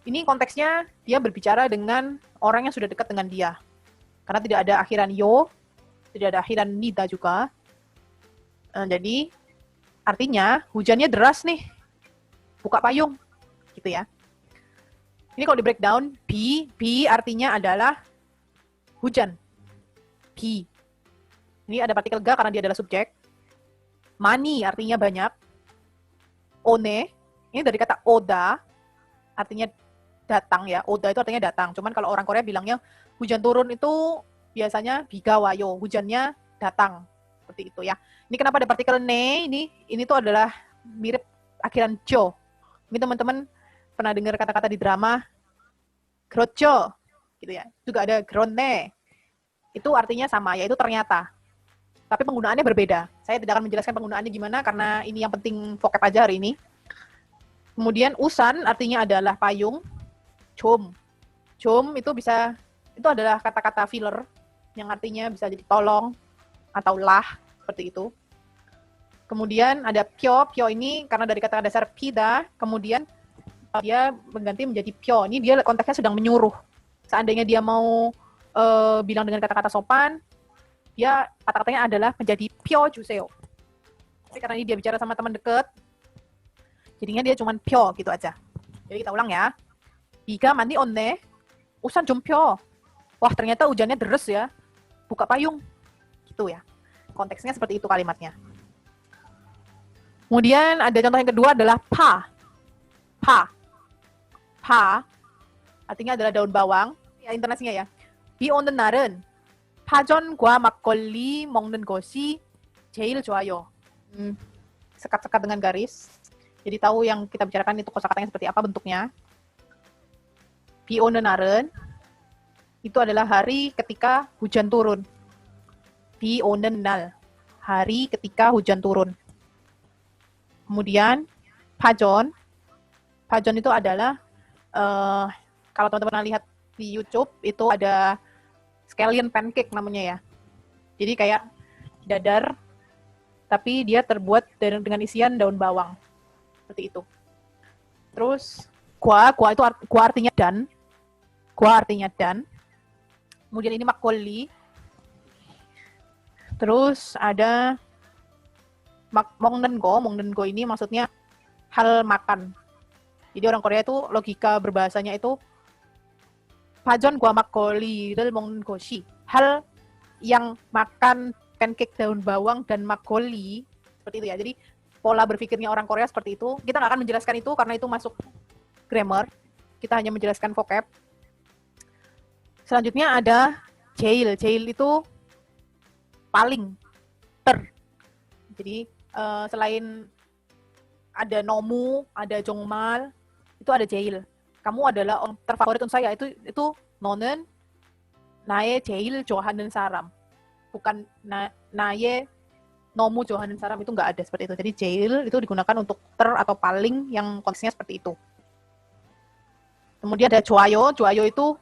Ini konteksnya dia berbicara dengan orang yang sudah dekat dengan dia. Karena tidak ada akhiran yo, tidak ada akhiran nida juga. Jadi artinya hujannya deras nih, buka payung, gitu ya. Ini kalau di breakdown, B artinya adalah hujan. B. Ini ada partikel ga karena dia adalah subjek. Mani artinya banyak. One, ini dari kata oda, artinya datang ya. Oda itu artinya datang. Cuman kalau orang Korea bilangnya hujan turun itu biasanya biga wayo, hujannya datang. Seperti itu ya. Ini kenapa ada partikel ne? Ini tuh adalah mirip akhiran jo. Ini teman-teman pernah dengar kata-kata di drama 그렇죠, gitu ya. Juga ada 그렇네. Itu artinya sama, yaitu ternyata. Tapi penggunaannya berbeda. Saya tidak akan menjelaskan penggunaannya gimana karena ini yang penting vocab aja hari ini. Kemudian usan artinya adalah payung. Jom itu adalah kata-kata filler yang artinya bisa jadi tolong atau lah, seperti itu. Kemudian ada pyo ini karena dari kata dasar pida, kemudian dia mengganti menjadi pyo. Ini dia konteksnya sedang menyuruh. Seandainya dia mau bilang dengan kata-kata sopan, dia kata-katanya adalah menjadi pyo juseo. Tapi karena ini dia bicara sama teman dekat, jadinya dia cuman pyo gitu aja. Jadi kita ulang ya. Biga mandi onne, usan 좀 펴. Wah ternyata hujannya deres ya. Buka payung. Gitu ya. Konteksnya seperti itu kalimatnya. Kemudian ada contoh yang kedua adalah pa. Pa. Pa artinya adalah daun bawang. Ya intonasinya ya. 비 오는 날은 파전과 막걸리 먹는 것이 제일 좋아요. Sekat-sekat dengan garis. Jadi tahu yang kita bicarakan itu kosakatanya seperti apa bentuknya. 비 오는 날은 itu adalah hari ketika hujan turun. 비 오는 날, hari ketika hujan turun. Kemudian 파전. 파전 itu adalah kalau teman-teman pernah lihat di YouTube itu ada scallion pancake namanya ya. Jadi kayak dadar tapi dia terbuat dengan isian daun bawang. Seperti itu. Terus gua itu gua artinya dan. Gua artinya dan. Kemudian ini makgolli. Terus ada 먹는 거 ini maksudnya hal makan. Jadi orang Korea itu logika berbahasanya itu 파전 gua 막걸리를 먹는 것이 hal yang makan pancake daun bawang dan makgolli seperti itu ya. Jadi pola berpikirnya orang Korea seperti itu. Kita nggak akan menjelaskan itu karena itu masuk grammar. Kita hanya menjelaskan vocab. Selanjutnya ada jail. Jail itu paling Jadi selain ada nomu, ada jongmal, itu ada jail. Kamu adalah orang terfavorit untuk saya. Itu 너는 나의 제일 좋아하는 사람. Bukan 나의 너무 좋아하는 사람 itu nggak ada seperti itu. Jadi jail itu digunakan untuk atau paling yang konteksnya seperti itu. Kemudian ada 좋아요. 좋아요 itu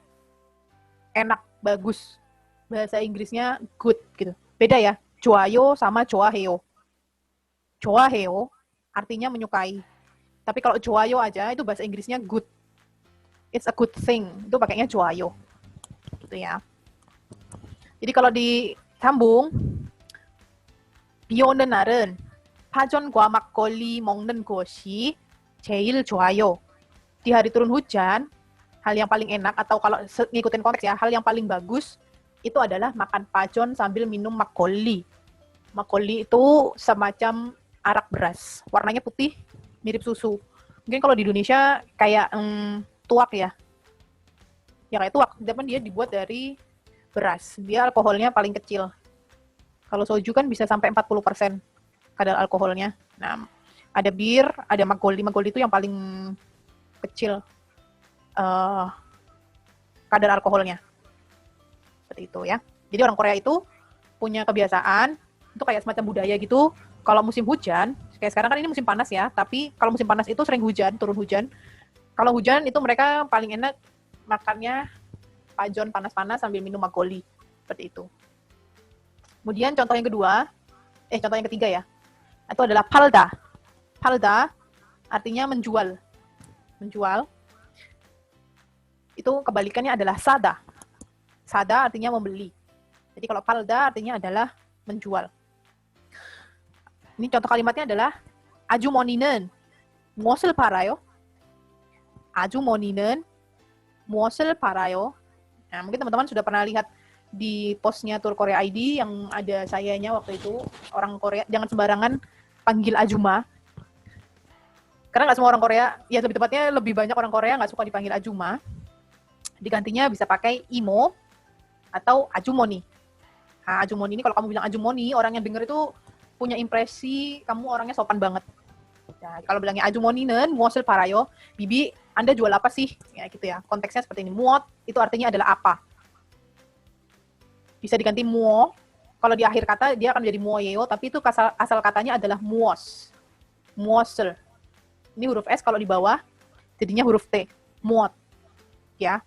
enak, bagus. Bahasa Inggrisnya good gitu. Beda ya. 좋아요 sama 좋아해요. 좋아해요 artinya menyukai. Tapi kalau 좋아요 aja itu bahasa Inggrisnya good. It's a good thing. Itu pakainya 좋아요. Gitu ya. Jadi kalau disambung 비 오는 날은 파전과 막걸리 먹는 것이 제일 좋아요. Di hari turun hujan, hal yang paling enak atau kalau ngikutin konteks ya, hal yang paling bagus itu adalah makan pajon sambil minum makgolli. Makgolli itu semacam arak beras. Warnanya putih, mirip susu. Mungkin kalau di Indonesia kayak tuak ya. Ya kayak tuak, tapi dia dibuat dari beras. Dia alkoholnya paling kecil. Kalau soju kan bisa sampai 40% kadar alkoholnya. Nah, ada bir, ada makgolli. Makgolli itu yang paling kecil kadar alkoholnya. Seperti itu ya. Jadi orang Korea itu punya kebiasaan, itu kayak semacam budaya gitu. Kalau musim hujan, kayak sekarang kan ini musim panas ya, tapi kalau musim panas itu sering hujan, turun hujan. Kalau hujan itu mereka paling enak makannya pajon panas-panas sambil minum makgolli. Seperti itu. Kemudian contoh yang ketiga ya. Itu adalah palda. Palda artinya menjual. Menjual. Itu kebalikannya adalah sada. Sada artinya membeli. Jadi kalau palda artinya adalah menjual. Ini contoh kalimatnya adalah 아주머니는 무엇을 팔아요? 아주머니는 무엇을 팔아요? Nah, mungkin teman-teman sudah pernah lihat di postnya Tour Korea ID yang ada sayanya waktu itu, orang Korea jangan sembarangan panggil ajuma. Karena nggak semua orang Korea, ya lebih tepatnya lebih banyak orang Korea nggak suka dipanggil ajuma. Digantinya bisa pakai imo atau ajumoni. Nah, ajumoni ini kalau kamu bilang ajumoni, orang yang denger itu punya impresi kamu orangnya sopan banget. Nah, kalau bilangnya ajumoni는 무엇을 팔아요? Bibi, Anda jual apa sih? Ya gitu ya. Konteksnya seperti ini. 무엇 itu artinya adalah apa. Bisa diganti muo. Kalau di akhir kata dia akan menjadi muoyeo, tapi itu asal katanya adalah muos. Muosel. Ini huruf S kalau di bawah jadinya huruf T. Muot. Ya.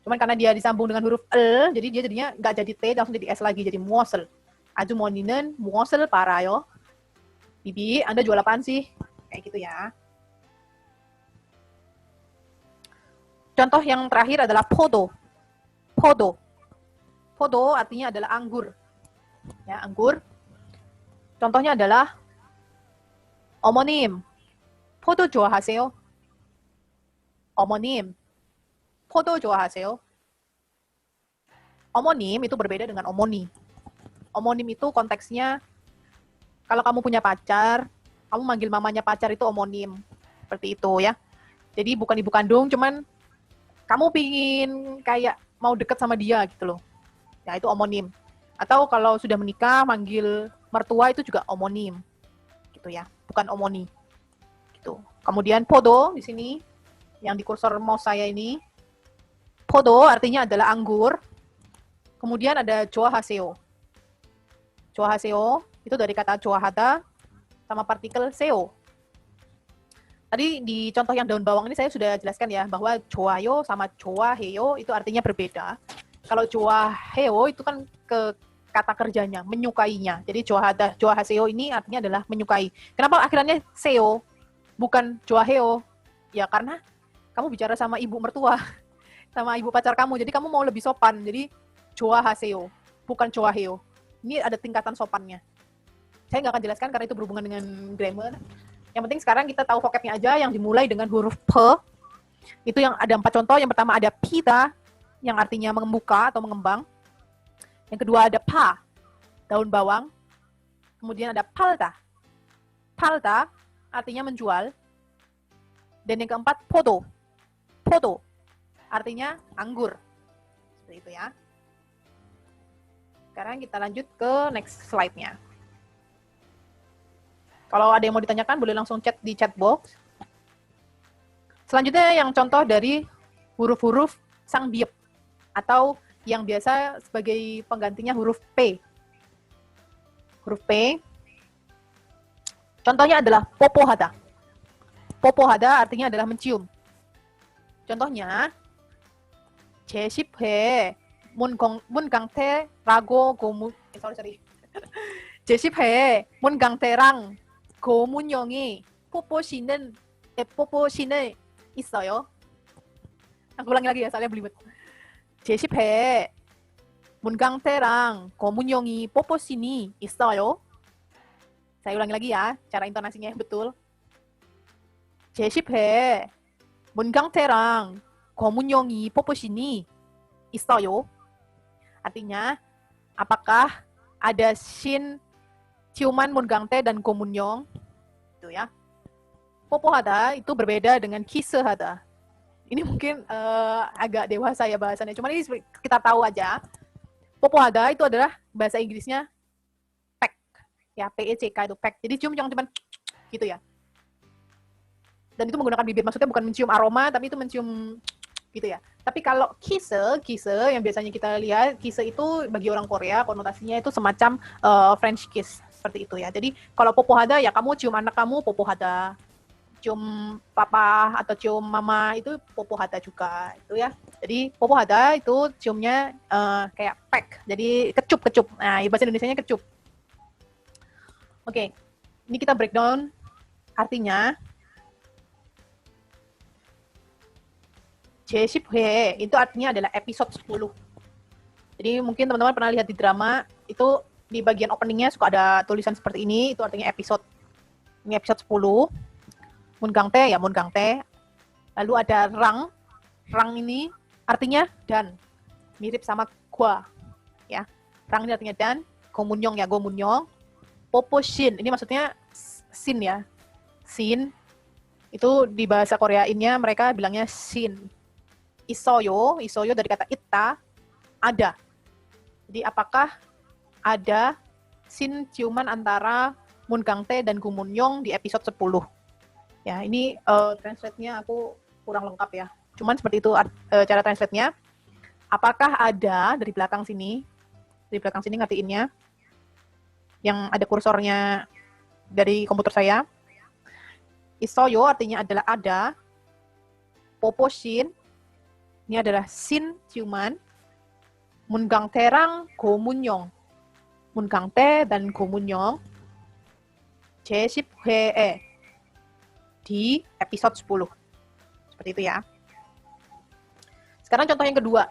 Cuman karena dia disambung dengan huruf L, jadi dia jadinya nggak jadi T, langsung jadi S lagi, jadi muosel. 아주머니는 무엇을 팔아요? Bibi, Anda jual apaan sih? Kayak gitu ya. Contoh yang terakhir adalah podo. Podo. Podo artinya adalah anggur. Ya, anggur. Contohnya adalah 어머님, 포도 좋아하세요? 어머님, 포도 좋아하세요? 어머님 itu berbeda dengan omoni. Omonim itu konteksnya kalau kamu punya pacar, kamu manggil mamanya pacar itu omonim. Seperti itu ya. Jadi bukan ibu kandung, cuman kamu pingin kayak mau deket sama dia gitu loh. Ya itu omonim. Atau kalau sudah menikah, manggil mertua itu juga omonim. Gitu ya, bukan omoni. Gitu. Kemudian podo di sini, yang di kursor mouse saya ini. Podo artinya adalah anggur. Kemudian ada 좋아하세요. 좋아하세요 itu dari kata 좋아하다 sama partikel seo. Tadi di contoh yang daun bawang ini saya sudah jelaskan ya bahwa 좋아요 sama 좋아해요 itu artinya berbeda. Kalau 좋아해요 itu kan ke kata kerjanya, menyukainya. Jadi 좋아하세요 ini artinya adalah menyukai. Kenapa akhirnya seo bukan 좋아해요? Ya karena kamu bicara sama ibu mertua, sama ibu pacar kamu. Jadi kamu mau lebih sopan. Jadi 좋아하세요, bukan 좋아해요. Ini ada tingkatan sopannya. Saya nggak akan jelaskan karena itu berhubungan dengan grammar. Yang penting sekarang kita tahu vocabnya aja yang dimulai dengan huruf P. Itu yang ada 4 contoh. Yang pertama ada pita, yang artinya membuka atau mengembang. Yang kedua ada pa, daun bawang. Kemudian ada palta. Palta artinya menjual. Dan yang keempat podo. Podo artinya anggur. Seperti itu ya. Sekarang kita lanjut ke next slide-nya. Kalau ada yang mau ditanyakan, boleh langsung chat di chat box. Selanjutnya yang contoh dari huruf-huruf sang biep, atau yang biasa sebagai penggantinya huruf P. Huruf P, contohnya adalah popohada. Popohada artinya adalah mencium. Contohnya, 제10회 문강태라고 제10회 문강태랑 고문영이 뽀뽀신을 있어요. Aku ulangi lagi ya, soalnya belibet. 제10회 문강태랑 고문영이 뽀뽀신이 있어요. Saya ulangi lagi ya, cara intonasinya yang betul. 제10회 문강태랑 고문영이 뽀뽀신이 있어요. Artinya, apakah ada Shin, ciuman Mungangtae dan Gomunyong? Itu ya. Popohada itu berbeda dengan kisehada. Ini mungkin agak dewasa ya bahasannya. Cuman ini kita tahu aja. Popohada itu adalah bahasa Inggrisnya peck. Ya, P-E-C-K itu peck. Jadi cium yang cuman gitu ya. Dan itu menggunakan bibir. Maksudnya bukan mencium aroma, tapi itu mencium gitu ya. Tapi kalau kise yang biasanya kita lihat, kise itu bagi orang Korea konotasinya itu semacam French kiss seperti itu ya. Jadi kalau popohada ya kamu cium anak kamu popohada, cium papa atau cium mama itu popohada juga itu ya. Jadi popohada itu ciumnya kayak peck, jadi kecup. Nah bahasa Indonesianya kecup. Oke, ini kita breakdown artinya. 제10회 itu artinya adalah episode 10. Jadi mungkin teman-teman pernah lihat di drama, itu di bagian openingnya suka ada tulisan seperti ini, itu artinya episode. Ini episode 10. Mungangtae ya Mungangtae. Lalu ada rang ini artinya dan. Mirip sama gua. Ya. Rang ini artinya dan, gomunyong ya gomunyong. Poposhin, ini maksudnya sin ya. Sin. Itu di bahasa Koreainnya mereka bilangnya sin. Isoyo dari kata ita, ada. Jadi apakah ada sin ciuman antara Mungangtae dan Gomunyong di episode 10? Ya, ini translate-nya aku kurang lengkap ya. Cuman seperti itu cara translate-nya. Apakah ada dari belakang sini ngertiinnya, yang ada kursornya dari komputer saya. Isoyo artinya adalah ada. Poposhin ini adalah sin ciuman. Mungangtae랑 고문용. Mungangtae dan 고문용. 제10회에 di episode 10. Seperti itu ya. Sekarang contoh yang kedua.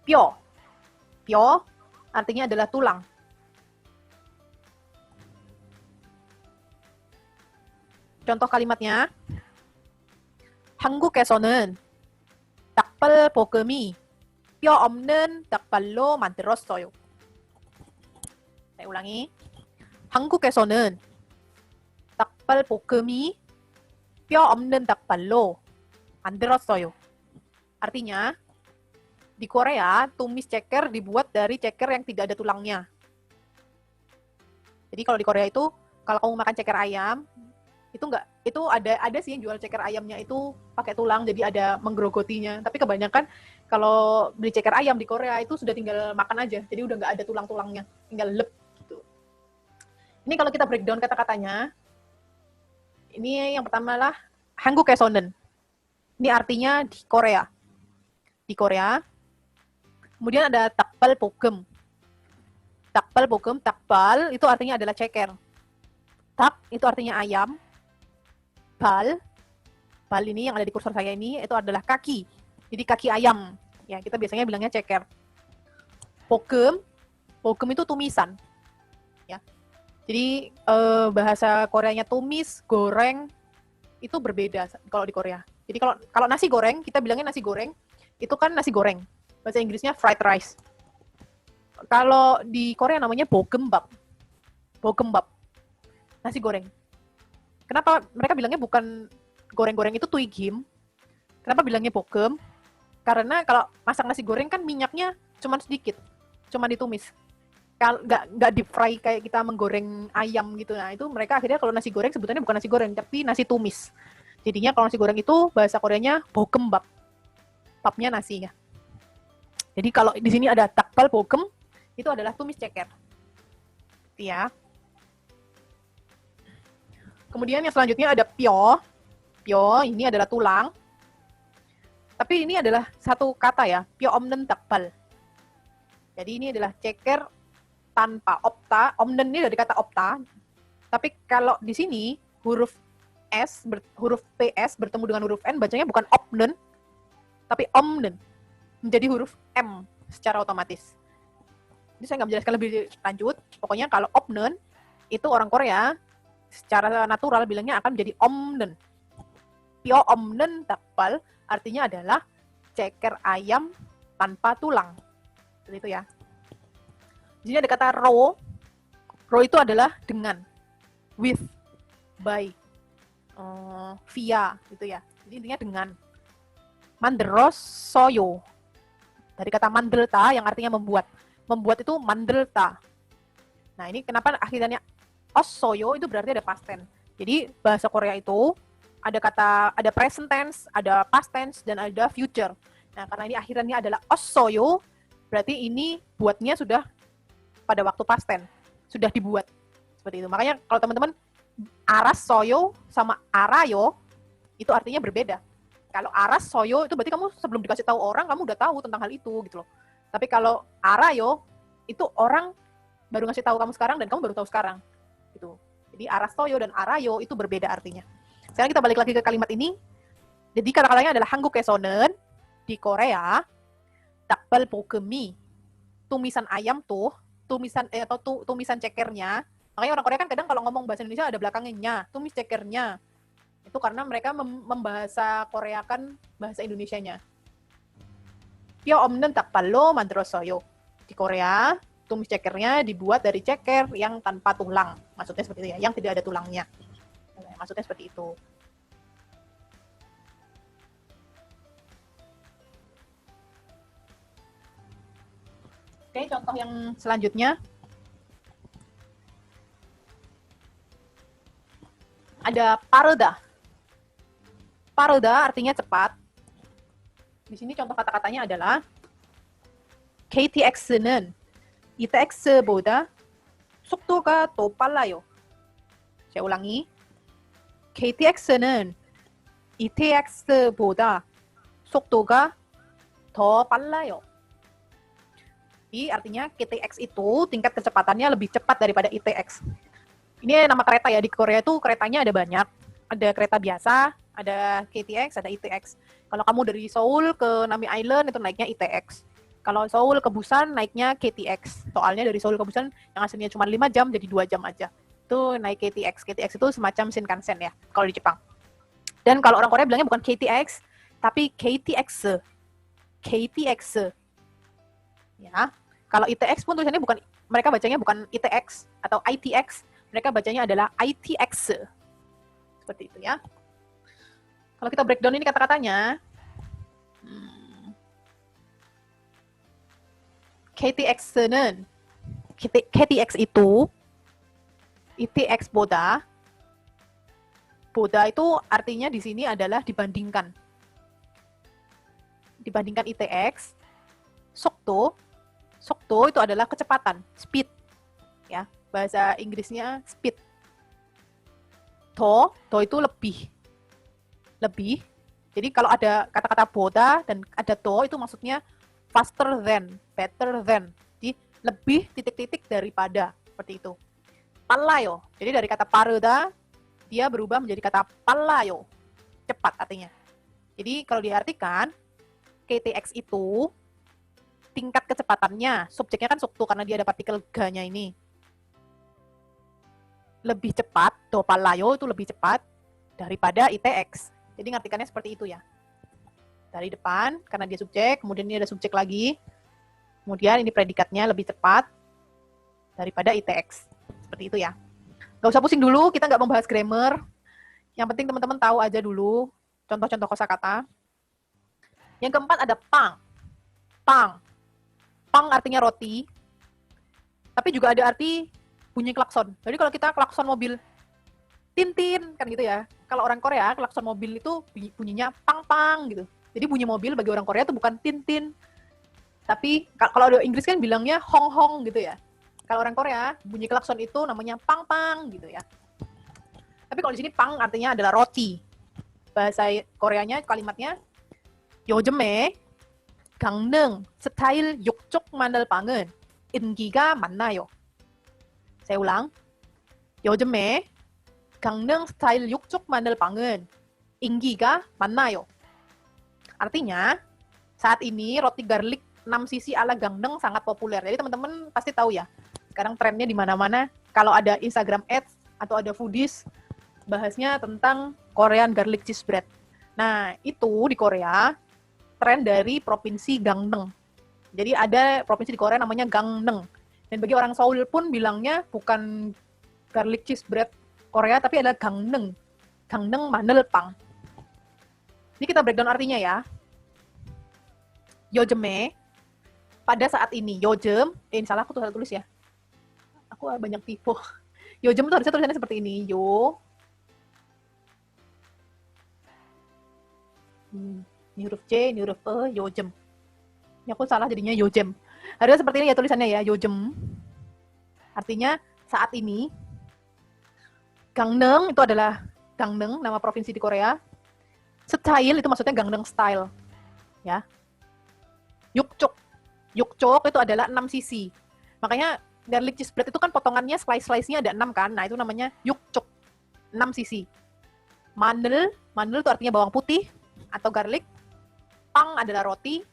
Pyo. Pyo artinya adalah tulang. Contoh kalimatnya, 한국에서는 닭발 볶음이 뼈 없는 닭발로 만들었어요. Saya ulangi. 한국에서는 닭발 볶음이 뼈 없는 닭발로 만들었어요. Artinya, di Korea, tumis ceker dibuat dari ceker yang tidak ada tulangnya. Jadi kalau di Korea itu, kalau kamu makan ceker ayam, itu ada sih yang jual ceker ayamnya itu pakai tulang, jadi ada menggerogotinya. Tapi kebanyakan kalau beli ceker ayam di Korea itu sudah tinggal makan aja, jadi udah nggak ada tulang-tulangnya, tinggal lep gitu. Ini kalau kita breakdown kata-katanya, ini yang pertama lah 한국에서는. Ini artinya di Korea. Di Korea. Kemudian ada takbal 볶음. Takbal 볶음, takbal itu artinya adalah ceker. Tak itu artinya ayam. Bal ini yang ada di kursor saya ini itu adalah kaki. Jadi kaki ayam. Ya, kita biasanya bilangnya ceker. 볶음 itu tumisan. Ya. Jadi bahasa Koreanya tumis, goreng itu berbeda kalau di Korea. Jadi kalau nasi goreng, kita bilangnya nasi goreng, itu kan nasi goreng. Bahasa Inggrisnya fried rice. Kalau di Korea namanya bokkeumbap. Bokkeumbap. Nasi goreng. Kenapa mereka bilangnya bukan goreng-goreng itu tuigim? Kenapa bilangnya bokkeum? Karena kalau masak nasi goreng kan minyaknya cuma sedikit, cuma ditumis. Nggak deep fry kayak kita menggoreng ayam gitu. Nah itu mereka akhirnya kalau nasi goreng sebutannya bukan nasi goreng, tapi nasi tumis. Jadinya kalau nasi goreng itu bahasa Koreanya bokkeumbap. Babnya nasi ya. Jadi kalau di sini ada takbal 볶음, itu adalah tumis ceker. Ya. Kemudian yang selanjutnya ada pyo. Pyo ini adalah tulang. Tapi ini adalah satu kata ya, pyo 없는 닭발. Jadi ini adalah ceker tanpa opta. Omnen ini dari kata opta. Tapi kalau di sini huruf PS bertemu dengan huruf N bacanya bukan opnen, tapi omnen. Menjadi huruf M secara otomatis. Ini saya nggak menjelaskan lebih lanjut. Pokoknya kalau opnen itu orang Korea secara natural bilangnya akan menjadi omnen. Pyo omnen takbal artinya adalah ceker ayam tanpa tulang. Seperti itu ya. Di sini ada kata ro. Ro itu adalah dengan, with, by, via gitu ya. Jadi intinya dengan. Manderos soyo. Dari kata mandelta yang artinya membuat. Membuat itu mandelta. Nah ini kenapa akhirnya ossoyo itu berarti ada past tense. Jadi bahasa Korea itu ada present tense, ada past tense, dan ada future. Nah karena ini akhirannya adalah ossoyo, berarti ini buatnya sudah pada waktu past tense. Sudah dibuat. Seperti itu. Makanya kalau teman-teman aras soyo sama arayo, itu artinya berbeda. Kalau aras soyo itu berarti kamu sebelum dikasih tahu orang, kamu udah tahu tentang hal itu gitu loh. Tapi kalau arayo, itu orang baru ngasih tahu kamu sekarang dan kamu baru tahu sekarang. Gitu. Jadi aras soyo dan arayo itu berbeda artinya. Sekarang kita balik lagi ke kalimat ini. Jadi kata-katanya adalah 한국에서는 di Korea, takbal 볶음이, tumisan ayam tuh, tumisan cekernya. Makanya orang Korea kan kadang kalau ngomong bahasa Indonesia ada belakangnya, tumis cekernya. Itu karena mereka membahasa Koreakan bahasa Indonesianya. Pyo 없는 닭발로 만들었어요. Di Korea, tumis cekernya dibuat dari ceker yang tanpa tulang. Maksudnya seperti itu ya, yang tidak ada tulangnya. Maksudnya seperti itu. Oke, contoh yang selanjutnya. Ada 빠르다. 빠르다 artinya cepat. Di sini contoh kata-katanya adalah KTX는 ETX보다 속도가 더 빨라요. Saya ulangi. KTX는 ETX보다 속도가 더 빨라요. Jadi artinya KTX itu tingkat kecepatannya lebih cepat daripada ITX. Ini nama kereta ya, di Korea itu keretanya ada banyak. Ada kereta biasa, ada KTX, ada ITX. Kalau kamu dari Seoul ke Nami Island itu naiknya ITX. Kalau Seoul ke Busan naiknya KTX. Soalnya dari Seoul ke Busan yang aslinya cuma 5 jam jadi 2 jam aja. Itu itu naik KTX. KTX itu semacam Shinkansen ya, kalau di Jepang. Dan kalau orang Korea bilangnya bukan KTX, tapi KTX. KTX. Ya. Kalau ITX pun tulisannya bukan, mereka bacanya bukan ITX atau ITX, mereka bacanya adalah ITX. Seperti itu ya. Kalau kita breakdown ini kata-katanya, KTX는 KTX itu ITX-보다 itu artinya di sini adalah dibandingkan. Dibandingkan ITX, 속도 itu adalah kecepatan, speed. Ya, bahasa Inggrisnya speed. 더 itu lebih. Lebih. Jadi kalau ada kata-kata boda dan ada do itu maksudnya faster than, better than. Jadi lebih titik-titik daripada, seperti itu. Pallayo. Jadi dari kata paruda dia berubah menjadi kata pallayo. Cepat artinya. Jadi kalau diartikan KTX itu tingkat kecepatannya, subjeknya kan suktu karena dia ada partikel ga-nya ini. Lebih cepat, do pallayo itu lebih cepat daripada ITX. Jadi ngartikannya seperti itu ya. Dari depan, karena dia subjek, kemudian ini ada subjek lagi. Kemudian ini predikatnya lebih cepat daripada ITX. Seperti itu ya. Gak usah pusing dulu, kita nggak membahas grammar. Yang penting teman-teman tahu aja dulu contoh-contoh kosakata. Yang keempat ada pang. Pang. Pang artinya roti. Tapi juga ada arti bunyi klakson. Jadi kalau kita klakson mobil, tintin, kan gitu ya. Kalau orang Korea, klakson mobil itu bunyinya pang-pang gitu. Jadi bunyi mobil bagi orang Korea itu bukan tintin. Tapi kalau ada Inggris kan bilangnya hong-hong gitu ya. Kalau orang Korea, bunyi klakson itu namanya pang-pang gitu ya. Tapi kalau di sini pang artinya adalah roti. Bahasa Koreanya kalimatnya 요즘에 강릉 스타일 육쪽 마늘빵은 인기가 많나요? Saya ulang. 요즘에 강릉 스타일 육쪽 마늘빵은 인기가 많나요? Artinya, saat ini roti garlic 6 sisi ala Gangneng sangat populer. Jadi teman-teman pasti tahu ya, sekarang trennya di mana-mana kalau ada Instagram ads atau ada foodies bahasnya tentang Korean garlic cheese bread. Nah, itu di Korea tren dari provinsi Gangneng. Jadi ada provinsi di Korea namanya Gangneng. Dan bagi orang Seoul pun bilangnya bukan garlic cheese bread Korea tapi adalah Gangneng. Gangneng mandelpang. Ini kita breakdown artinya ya. 요즘에 pada saat ini, 요즘, ini salah aku tulis ya. Aku banyak tipe. 요즘 itu harusnya tulisannya seperti ini. Ini huruf C, ini huruf E, 요즘. Ini aku salah jadinya 요즘. Harusnya seperti ini ya tulisannya ya, 요즘. Artinya saat ini. Gangneng itu adalah Gangneng, nama provinsi di Korea. Style itu maksudnya Gangneng style. Ya. Yukchok itu adalah 6 sisi. Makanya garlic cheese bread itu kan potongannya slice-nya ada 6 kan. Nah, itu namanya yukchok. 6 sisi. Mandel itu artinya bawang putih atau garlic. Pang adalah roti.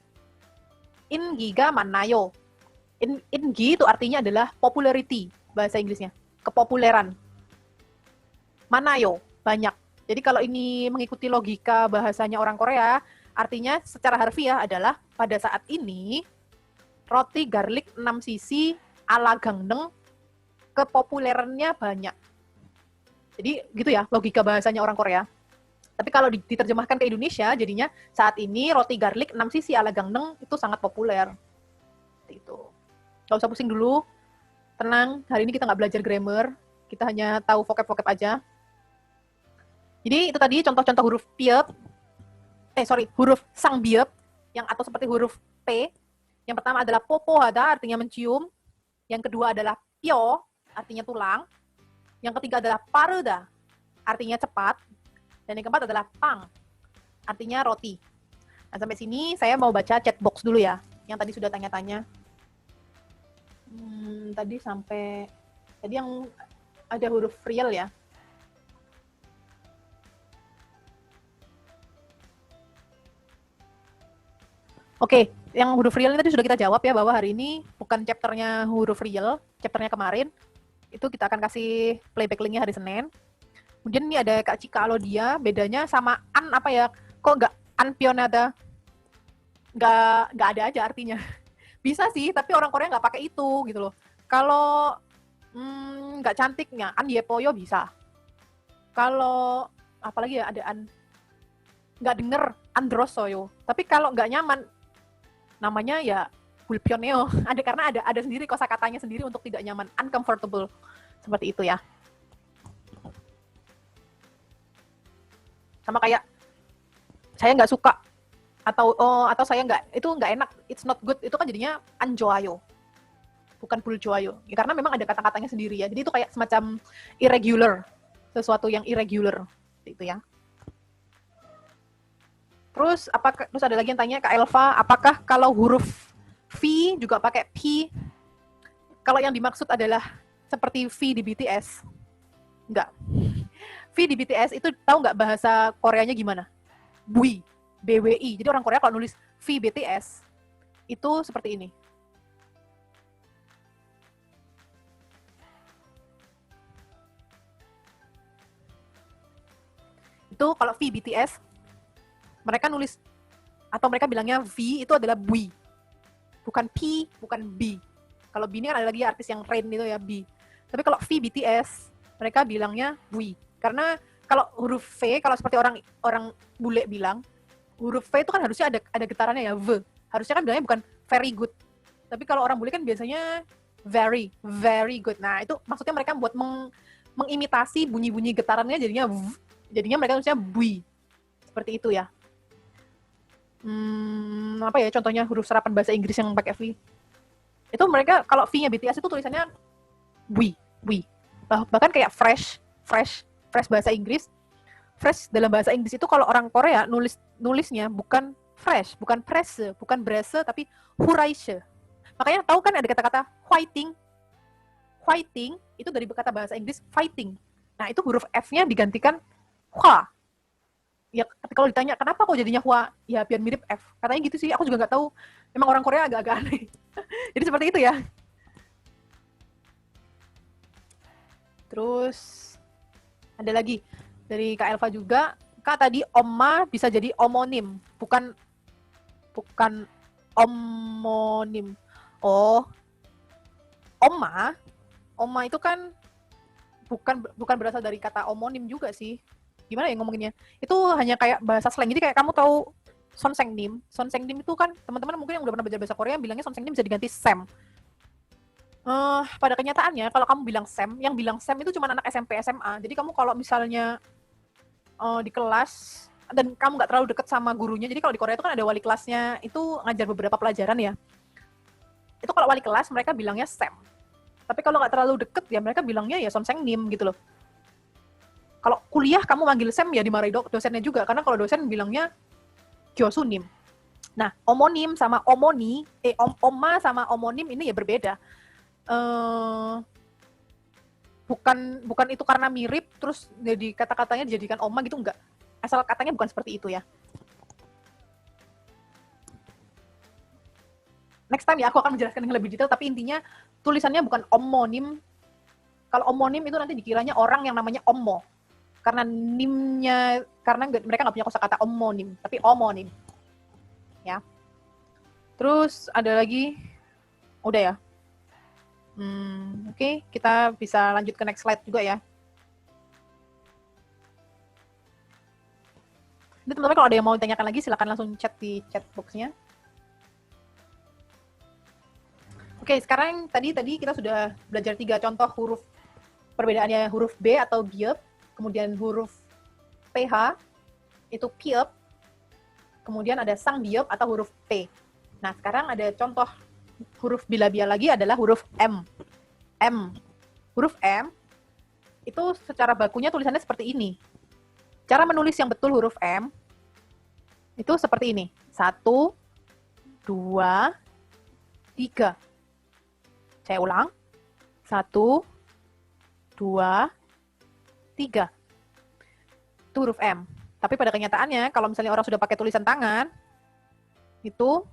Ingiga manayo. Ingi itu artinya adalah popularity bahasa Inggrisnya. Kepopuleran. Manayo, banyak. Jadi kalau ini mengikuti logika bahasanya orang Korea, artinya secara harfiah adalah pada saat ini roti garlic 6 sisi ala Gangneng kepopulerannya banyak. Jadi gitu ya logika bahasanya orang Korea. Tapi kalau diterjemahkan ke Indonesia jadinya saat ini roti garlic 6 sisi ala Gangneng itu sangat populer. Itu. Gak usah pusing dulu. Tenang, hari ini kita nggak belajar grammar. Kita hanya tahu vocab-vocab aja. Jadi itu tadi contoh-contoh huruf piep. Huruf sangbiep yang atau seperti huruf P. Yang pertama adalah popohada, artinya mencium. Yang kedua adalah pyo, artinya tulang. Yang ketiga adalah paruda, artinya cepat. Dan yang keempat adalah pang, artinya roti. Nah, sampai sini saya mau baca chat box dulu ya, yang tadi sudah tanya-tanya. Tadi yang ada huruf real ya. Oke, yang huruf real ini tadi sudah kita jawab ya, bahwa hari ini bukan chapternya huruf real, chapternya kemarin. Itu kita akan kasih playback linknya hari Senin. Kemudian ini ada Kak Cika Alodia, bedanya sama an apa ya? Kok nggak Anpionada? Nggak ada aja artinya. Bisa sih, tapi orang Korea nggak pakai itu gitu loh. Kalau nggak cantiknya, an yepoyo bisa. Kalau apalagi ya ada an nggak denger androsoyo. Tapi kalau nggak nyaman, namanya ya bulpioneo. Ada karena ada sendiri kosakatanya sendiri untuk tidak nyaman, uncomfortable. Seperti itu ya. Sama kayak saya nggak suka atau saya nggak enak, it's not good, itu kan jadinya anjoayo, bukan buljoayo ya, karena memang ada kata-katanya sendiri ya, jadi itu kayak semacam irregular, sesuatu yang irregular itu ya. Terus ada lagi yang tanya Kak Elva, apakah kalau huruf V juga pakai P? Kalau yang dimaksud adalah seperti V di BTS, enggak. V di BTS itu tahu nggak bahasa Koreanya gimana? Bui. BWI. Jadi orang Korea kalau nulis V BTS itu seperti ini. Itu kalau V BTS mereka nulis atau mereka bilangnya V itu adalah bui. Bukan P, bukan B. Kalau B ini kan ada lagi artis yang Rain itu ya, B. Tapi kalau V BTS mereka bilangnya bui. Karena kalau huruf V, kalau seperti orang bule bilang, huruf V itu kan harusnya ada getarannya ya, V. Harusnya kan bilangnya bukan very good. Tapi kalau orang bule kan biasanya very, very good. Nah, itu maksudnya mereka buat mengimitasi bunyi-bunyi getarannya jadinya mereka harusnya bui. Seperti itu ya. Apa ya contohnya huruf serapan bahasa Inggris yang pakai V? Itu mereka kalau V-nya BTS itu tulisannya bui. Bahkan kayak fresh bahasa Inggris. Fresh dalam bahasa Inggris itu kalau orang Korea nulisnya bukan fresh, bukan presse, bukan brasse, tapi huraise. Makanya tahu kan ada kata-kata fighting. Fighting itu dari kata bahasa Inggris fighting. Nah, itu huruf F-nya digantikan hua. Ya, kalau ditanya kenapa kok jadinya hua? Ya biar mirip F. Katanya gitu sih, aku juga nggak tahu. Memang orang Korea agak-agak aneh. Jadi seperti itu ya. Terus ada lagi dari Kak Elva juga, Kak tadi Oma bisa jadi omonim, bukan omonim. Oh, Oma itu kan bukan berasal dari kata omonim juga sih. Gimana ya ngomonginnya? Itu hanya kayak bahasa slang. Jadi kayak kamu tahu sonsengnim. Sonsengnim itu kan teman-teman mungkin yang udah pernah belajar bahasa Korea bilangnya sonsengnim bisa diganti sem. Pada kenyataannya kalau kamu bilang sem, yang bilang sem itu cuma anak SMP SMA. Jadi kamu kalau misalnya di kelas dan kamu nggak terlalu deket sama gurunya, jadi kalau di Korea itu kan ada wali kelasnya, itu ngajar beberapa pelajaran ya, itu kalau wali kelas mereka bilangnya sem, tapi kalau nggak terlalu deket ya mereka bilangnya ya sonsengnim gitu loh. Kalau kuliah kamu manggil sem ya dimarahi dosennya juga, karena kalau dosen bilangnya gyosunim. Nah, omonim sama omoni, oma sama omonim ini ya berbeda. Bukan itu karena mirip terus jadi kata-katanya dijadikan oma gitu, enggak. Asal katanya bukan seperti itu ya. Next time ya aku akan menjelaskan yang lebih detail, tapi intinya tulisannya bukan omonim. Kalau omonim itu nanti dikiranya orang yang namanya omo. Karena nimnya, karena mereka nggak punya kosakata omonim, tapi omonim. Ya. Terus ada lagi, udah ya. Oke, kita bisa lanjut ke next slide juga ya. Jadi teman-teman kalau ada yang mau ditanyakan lagi silakan langsung chat di chat box-nya. Oke, sekarang tadi kita sudah belajar 3 contoh huruf perbedaannya, huruf B atau biep, kemudian huruf PH itu piep, kemudian ada sang biep atau huruf P. Nah, sekarang ada contoh huruf bilabial lagi adalah huruf M. Huruf M itu secara bakunya tulisannya seperti ini. Cara menulis yang betul huruf M itu seperti ini. 1, 2, 3. Saya ulang. 1, 2, 3. Itu huruf M. Tapi pada kenyataannya kalau misalnya orang sudah pakai tulisan tangan, itu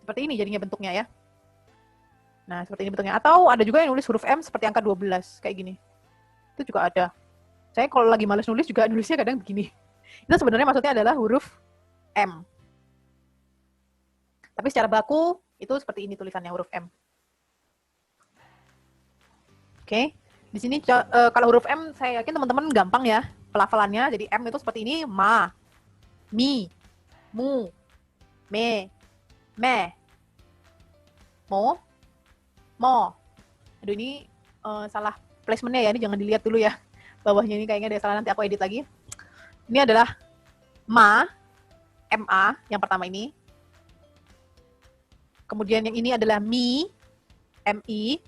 seperti ini jadinya bentuknya ya. Nah, seperti ini bentuknya. Atau ada juga yang nulis huruf M seperti angka 12, kayak gini. Itu juga ada. Saya kalau lagi males nulis juga nulisnya kadang begini. Itu sebenarnya maksudnya adalah huruf M. Tapi secara baku, itu seperti ini tulisannya, huruf M. Oke. Di sini kalau huruf M, saya yakin teman-teman gampang ya pelafalannya. Jadi M itu seperti ini, ma, mi, mu, me, me, mo, mo. Aduh, ini salah placementnya ya, ini jangan dilihat dulu ya. Bawahnya ini kayaknya ada salah, nanti aku edit lagi. Ini adalah ma, ma, yang pertama ini. Kemudian yang ini adalah mi, mi.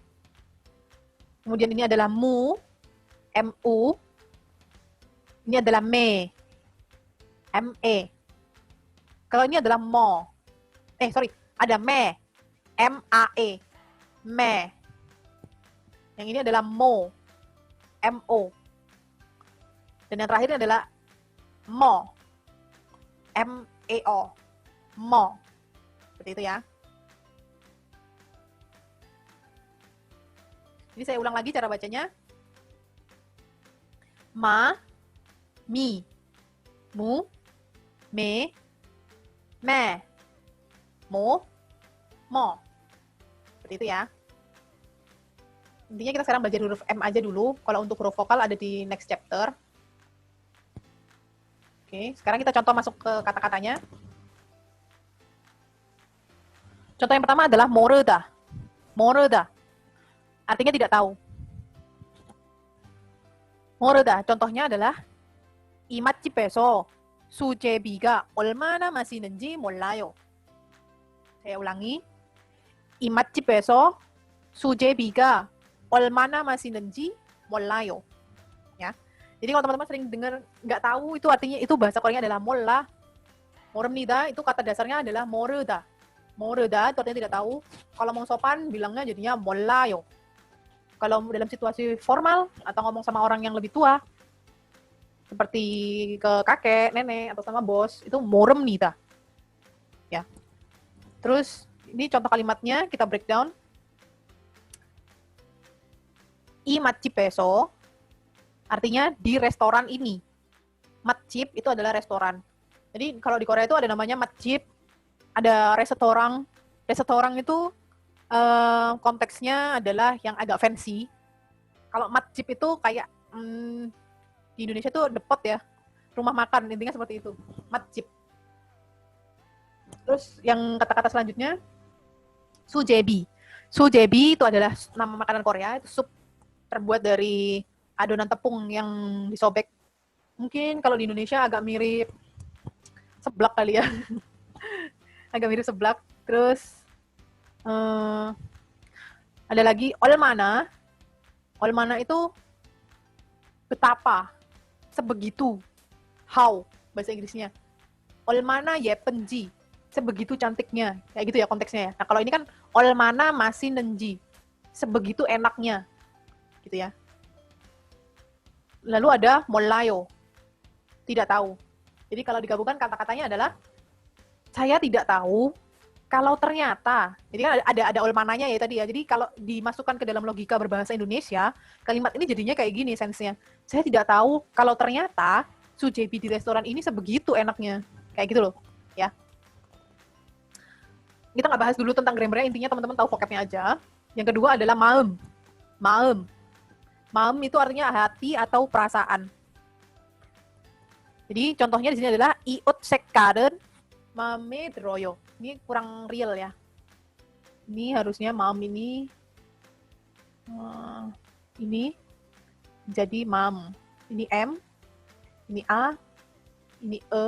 Kemudian ini adalah mu, mu. Ini adalah me, me. Kalau ini adalah mo. Ada me, mae, me. Yang ini adalah mo, mo. Dan yang terakhir adalah mo, meo, mo. Seperti itu ya. Jadi saya ulang lagi cara bacanya. Ma, mi, mu, me, me, mo, mo. Seperti itu ya. Intinya kita sekarang belajar huruf M aja dulu. Kalau untuk huruf vokal ada di next chapter. Oke, sekarang kita contoh masuk ke kata-katanya. Contoh yang pertama adalah more다. more다. Artinya tidak tahu. 모르다. contohnya adalah 이 맛집에서 수제비가 얼마나 맛있는지 몰라요. saya ulangi. 이 맛집에서 수제비가 얼마나 맛있는지 몰라요. Ya. Jadi kalau teman-teman sering dengar nggak tahu, itu artinya, itu bahasa Koreanya adalah 몰라. 모릅니다 itu kata dasarnya adalah 모르다. 모르다 itu artinya tidak tahu. Kalau mau sopan bilangnya jadinya 몰라요. Kalau dalam situasi formal atau ngomong sama orang yang lebih tua, seperti ke kakek, nenek, atau sama bos, itu 모릅니다. Ya. Terus ini contoh kalimatnya kita breakdown. 이 맛집에서 artinya di restoran ini. 맛집 itu adalah restoran. Jadi kalau di Korea itu ada namanya 맛집, ada restoran. Restoran itu konteksnya adalah yang agak fancy. Kalau masjid itu kayak di Indonesia itu depot ya, rumah makan, intinya seperti itu, masjid. Terus yang kata-kata selanjutnya, sujebi. Sujebi itu adalah nama makanan Korea, itu sup terbuat dari adonan tepung yang disobek. Mungkin kalau di Indonesia agak mirip seblak kali ya. Agak mirip seblak. Terus ada lagi 얼마나. 얼마나 itu betapa, sebegitu, how bahasa Inggrisnya. 얼마나 예쁜지, sebegitu cantiknya, kayak gitu ya konteksnya ya. Nah kalau ini kan 얼마나 맛있는지, sebegitu enaknya, gitu ya. Lalu ada 몰라요, tidak tahu. Jadi kalau digabungkan kata-katanya adalah saya tidak tahu. Kalau ternyata, jadi kan ada olmananya ya tadi ya. Jadi kalau dimasukkan ke dalam logika berbahasa Indonesia, kalimat ini jadinya kayak gini sense-nya. Saya tidak tahu kalau ternyata sujebi di restoran ini sebegitu enaknya. Kayak gitu loh, ya. Kita nggak bahas dulu tentang grammarnya, intinya teman-teman tahu vocabnya aja. Yang kedua adalah maem. Maem. Maem itu artinya hati atau perasaan. Jadi contohnya di sini adalah iut sekaren mame droyo. Ini kurang real ya. Ini harusnya mam ini jadi mam. Ini M, ini A, ini E.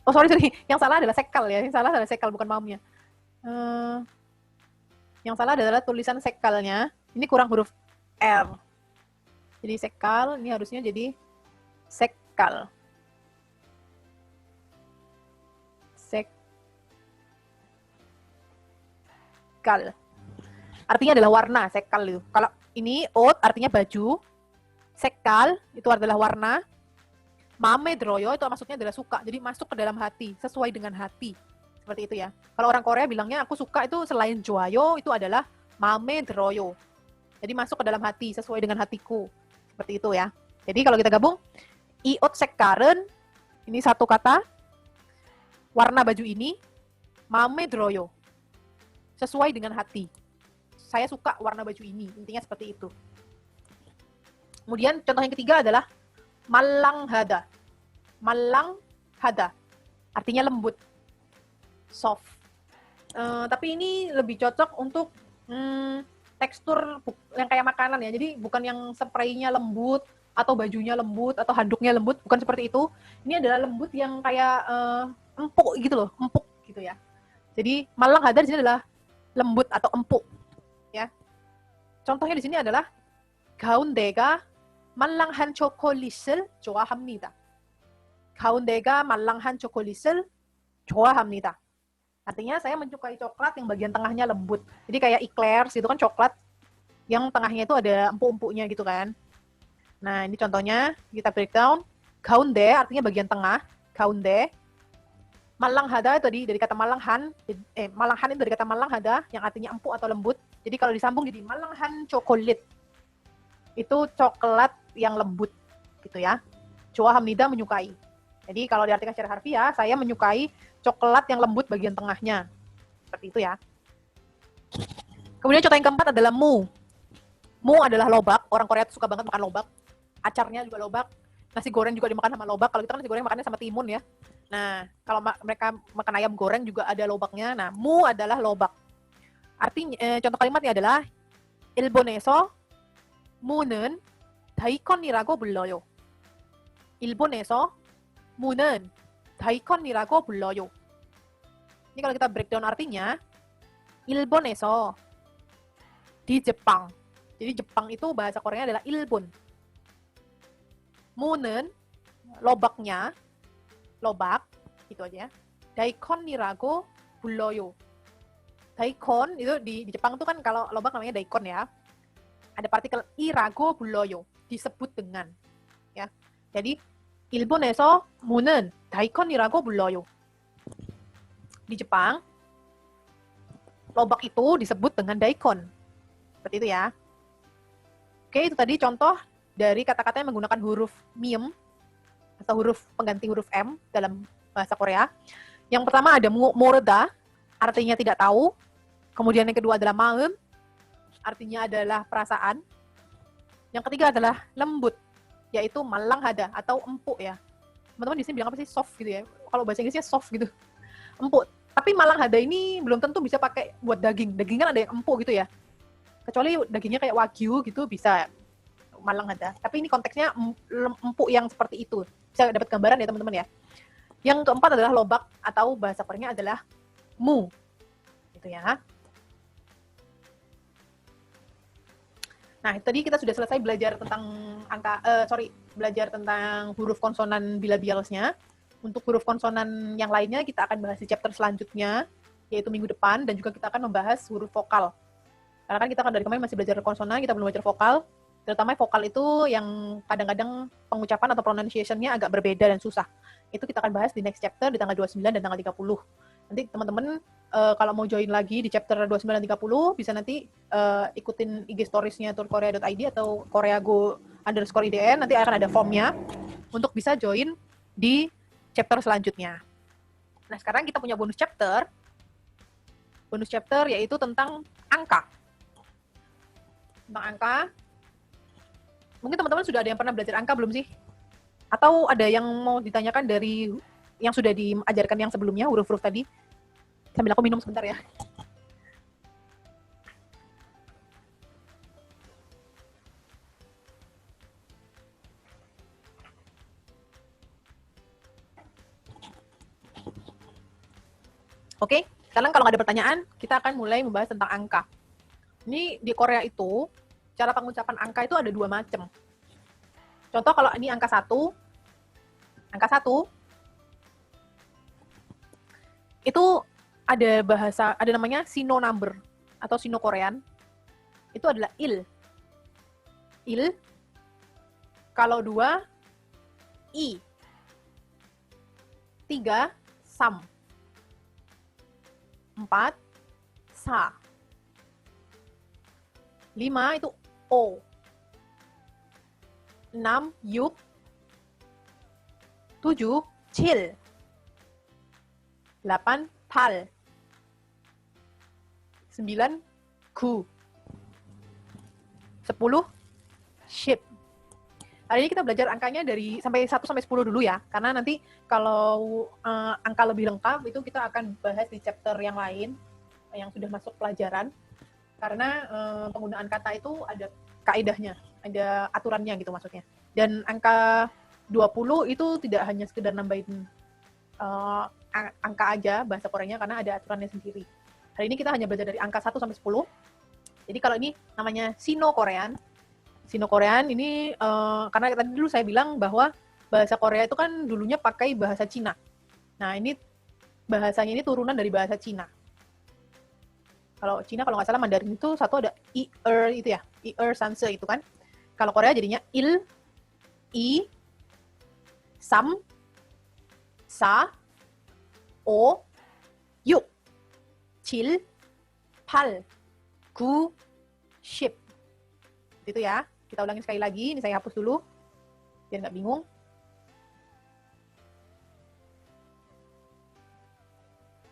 Oh sorry, yang salah adalah sekal ya. Yang salah adalah sekal, bukan mamnya. Yang salah adalah tulisan sekalnya. Ini kurang huruf R. Jadi sekal, ini harusnya jadi sekal. Sekal. Artinya adalah warna, sekal itu. Kalau ini oat artinya baju. Sekal itu adalah warna. Mame droyo itu maksudnya adalah suka. Jadi masuk ke dalam hati, sesuai dengan hati. Seperti itu ya. Kalau orang Korea bilangnya aku suka itu selain joayo itu adalah mame droyo. Jadi masuk ke dalam hati sesuai dengan hatiku. Seperti itu ya. Jadi kalau kita gabung iot sekaren ini satu kata warna baju ini mame droyo. Sesuai dengan hati. Saya suka warna baju ini. Intinya seperti itu. Kemudian contoh yang ketiga adalah malang hada. Malang hada. Artinya lembut. Soft. Tapi ini lebih cocok untuk tekstur yang kayak makanan ya. Jadi bukan yang spraynya lembut atau bajunya lembut atau handuknya lembut, bukan seperti itu. Ini adalah lembut yang kayak empuk gitu loh, empuk gitu ya. Jadi malang hada di sini adalah lembut atau empuk ya. Contohnya di sini adalah 가운데가 말랑한 초콜릿을 좋아합니다. 가운데가 말랑한 초콜릿을 좋아합니다. Artinya saya menyukai coklat yang bagian tengahnya lembut. Jadi kayak eclairs itu kan coklat yang tengahnya itu ada empuk-empuknya gitu kan. Nah, ini contohnya kita breakdown. 가운데 artinya bagian tengah. 가운데. 말랑하다 tadi dari kata malanghan. Malanghan itu dari kata malanghada yang artinya empuk atau lembut. Jadi kalau disambung jadi malanghan chocolate. Itu coklat yang lembut gitu ya. 좋아합니다 menyukai. Jadi kalau diartikan secara harfiah, saya menyukai coklat yang lembut bagian tengahnya. Seperti itu ya. Kemudian contoh yang keempat adalah mu. Mu adalah lobak. Orang Korea suka banget makan lobak. Acarnya juga lobak. Nasi goreng juga dimakan sama lobak. Kalau kita kan nasi goreng makannya sama timun ya. Nah, kalau mereka makan ayam goreng juga ada lobaknya. Nah, mu adalah lobak. Artinya, contoh kalimatnya adalah 일본에서 무는 다이컨이라고 불러요. 일본에서 무는 다이컨이라고 불러요. Ini kalau kita breakdown artinya, 일본에서 di Jepang. Jadi Jepang itu bahasa Koreanya adalah ilbon. 무는 lobaknya, lobak, gitu aja. 다이컨이라고 불러요. 다이콘 itu di Jepang tuh kan kalau lobak namanya daikon ya. Ada partikel irago 불러요, disebut dengan. Ya. Jadi 일본에서 무는 다이컨이라고 불러요. Di Jepang, lobak itu disebut dengan daikon. Seperti itu ya. Oke, itu tadi contoh dari kata-kata yang menggunakan huruf miem atau huruf pengganti huruf M dalam bahasa Korea. Yang pertama ada more다, artinya tidak tahu. Kemudian yang kedua adalah maem, artinya adalah perasaan. Yang ketiga adalah lembut, yaitu malanghada atau empuk ya. Teman-teman di sini bilang apa sih? Soft gitu ya. Kalau bahasa Inggrisnya soft gitu. Empuk. Tapi malanghada ini belum tentu bisa pakai buat daging. Daging kan ada yang empuk gitu ya. Kecuali dagingnya kayak wagyu gitu bisa malanghada. Tapi ini konteksnya empuk yang seperti itu. Bisa dapat gambaran ya teman-teman ya. Yang keempat adalah lobak atau bahasa Koreanya adalah mu. Gitu ya. Nah, tadi kita sudah selesai belajar tentang belajar tentang huruf konsonan bilabialsnya. Untuk huruf konsonan yang lainnya kita akan bahas di chapter selanjutnya, yaitu minggu depan, dan juga kita akan membahas huruf vokal. Karena kan kita kan dari kemarin masih belajar konsonan, kita belum belajar vokal. Terutama vokal itu yang kadang-kadang pengucapan atau pronunciation-nya agak berbeda dan susah. Itu kita akan bahas di next chapter di tanggal 29 dan tanggal 30. Nanti teman-teman kalau mau join lagi di chapter 29 dan 30, bisa nanti ikutin IG storiesnya turkorea.id atau koreago_IDN, nanti akan ada formnya untuk bisa join di chapter selanjutnya. Nah, sekarang kita punya bonus chapter. Bonus chapter yaitu tentang angka. Tentang angka. Mungkin teman-teman sudah ada yang pernah belajar angka belum sih? Atau ada yang mau ditanyakan dari yang sudah diajarkan yang sebelumnya, huruf-huruf tadi? Sambil aku minum sebentar ya. Oke, sekarang kalau nggak ada pertanyaan, kita akan mulai membahas tentang angka. Ini di Korea itu, cara pengucapan angka itu ada dua macam. Contoh kalau ini angka 1, itu ada namanya Sino number atau Sino Korean. Itu adalah il. Kalau 2, i. 3, sam. 4, sa. 5 itu o. 6, yuk. 7, cil. 8, pal. 9, ku. 10, ship. Hari ini kita belajar angkanya dari sampai 1 sampai 10 dulu ya, karena nanti kalau angka lebih lengkap itu kita akan bahas di chapter yang lain yang sudah masuk pelajaran. Karena penggunaan kata itu ada kaidahnya, ada aturannya gitu maksudnya. Dan angka 20 itu tidak hanya sekedar nambahin angka aja bahasa Koreanya, karena ada aturannya sendiri. Hari ini kita hanya belajar dari angka 1 sampai 10. Jadi kalau ini namanya Sino-Korean. Sino-Korean ini karena tadi dulu saya bilang bahwa bahasa Korea itu kan dulunya pakai bahasa Cina. Nah, ini bahasanya ini turunan dari bahasa Cina. Kalau Cina kalau nggak salah Mandarin itu satu ada itu ya, sanse itu kan. Kalau Korea jadinya il, i, sam, sa, o, yuk, cil, pal, gu, ship. Itu ya. Kita ulangi sekali lagi. Ini saya hapus dulu biar nggak bingung.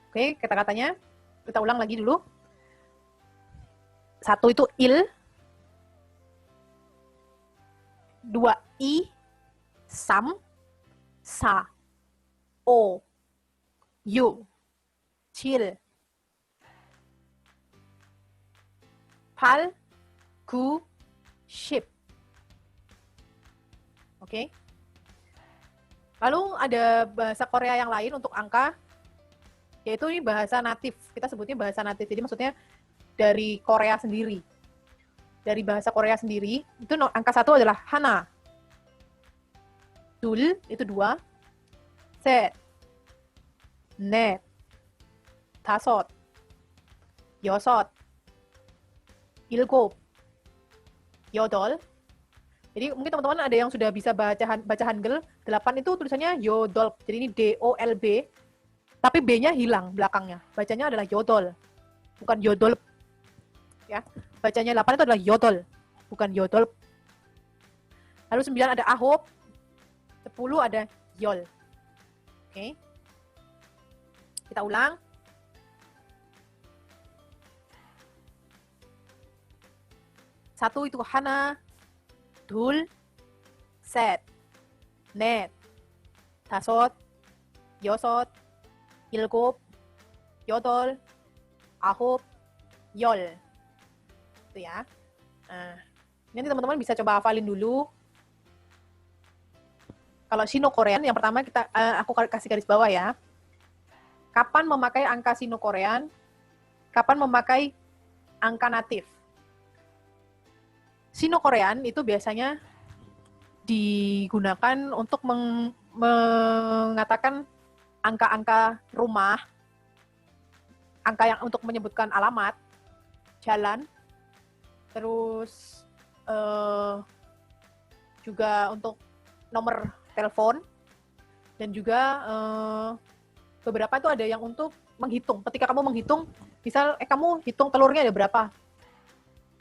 Oke, kata-katanya kita ulang lagi dulu. 1 itu il, 2 i, sam, sa, o, yu, cil, pal, gu, ship. Oke. Lalu ada bahasa Korea yang lain untuk angka, yaitu ini bahasa natif. Kita sebutnya bahasa natif. Jadi maksudnya dari Korea sendiri. Dari bahasa Korea sendiri, itu angka 1 adalah hana. Dul, itu 2. Set. Net. Dasot. Yosot. Ilgop. Yodol. Jadi mungkin teman-teman ada yang sudah bisa baca Hangul. 8 itu tulisannya yodol. Jadi ini D-O-L-B. Tapi B-nya hilang belakangnya. Bacanya adalah yodol. Bukan yodol. Ya. Bacanya 8 itu adalah yodol. Bukan yodol. Lalu 9 ada ahop. 10 ada yol. Oke. Kita ulang. Satu itu hana, dul, set, net, dasot, yosot, ilgop, yodol, ahop, yol. Itu ya. Nah, nanti teman-teman bisa coba hafalin dulu. Kalau Sino-Korean, yang pertama aku kasih garis bawah ya. Kapan memakai angka Sino-Korean? Kapan memakai angka natif? Sino-Korean itu biasanya digunakan untuk mengatakan angka-angka rumah, angka yang untuk menyebutkan alamat, jalan, terus juga untuk nomor telepon, dan juga beberapa itu ada yang untuk menghitung. Ketika kamu menghitung, misal kamu hitung telurnya ada berapa.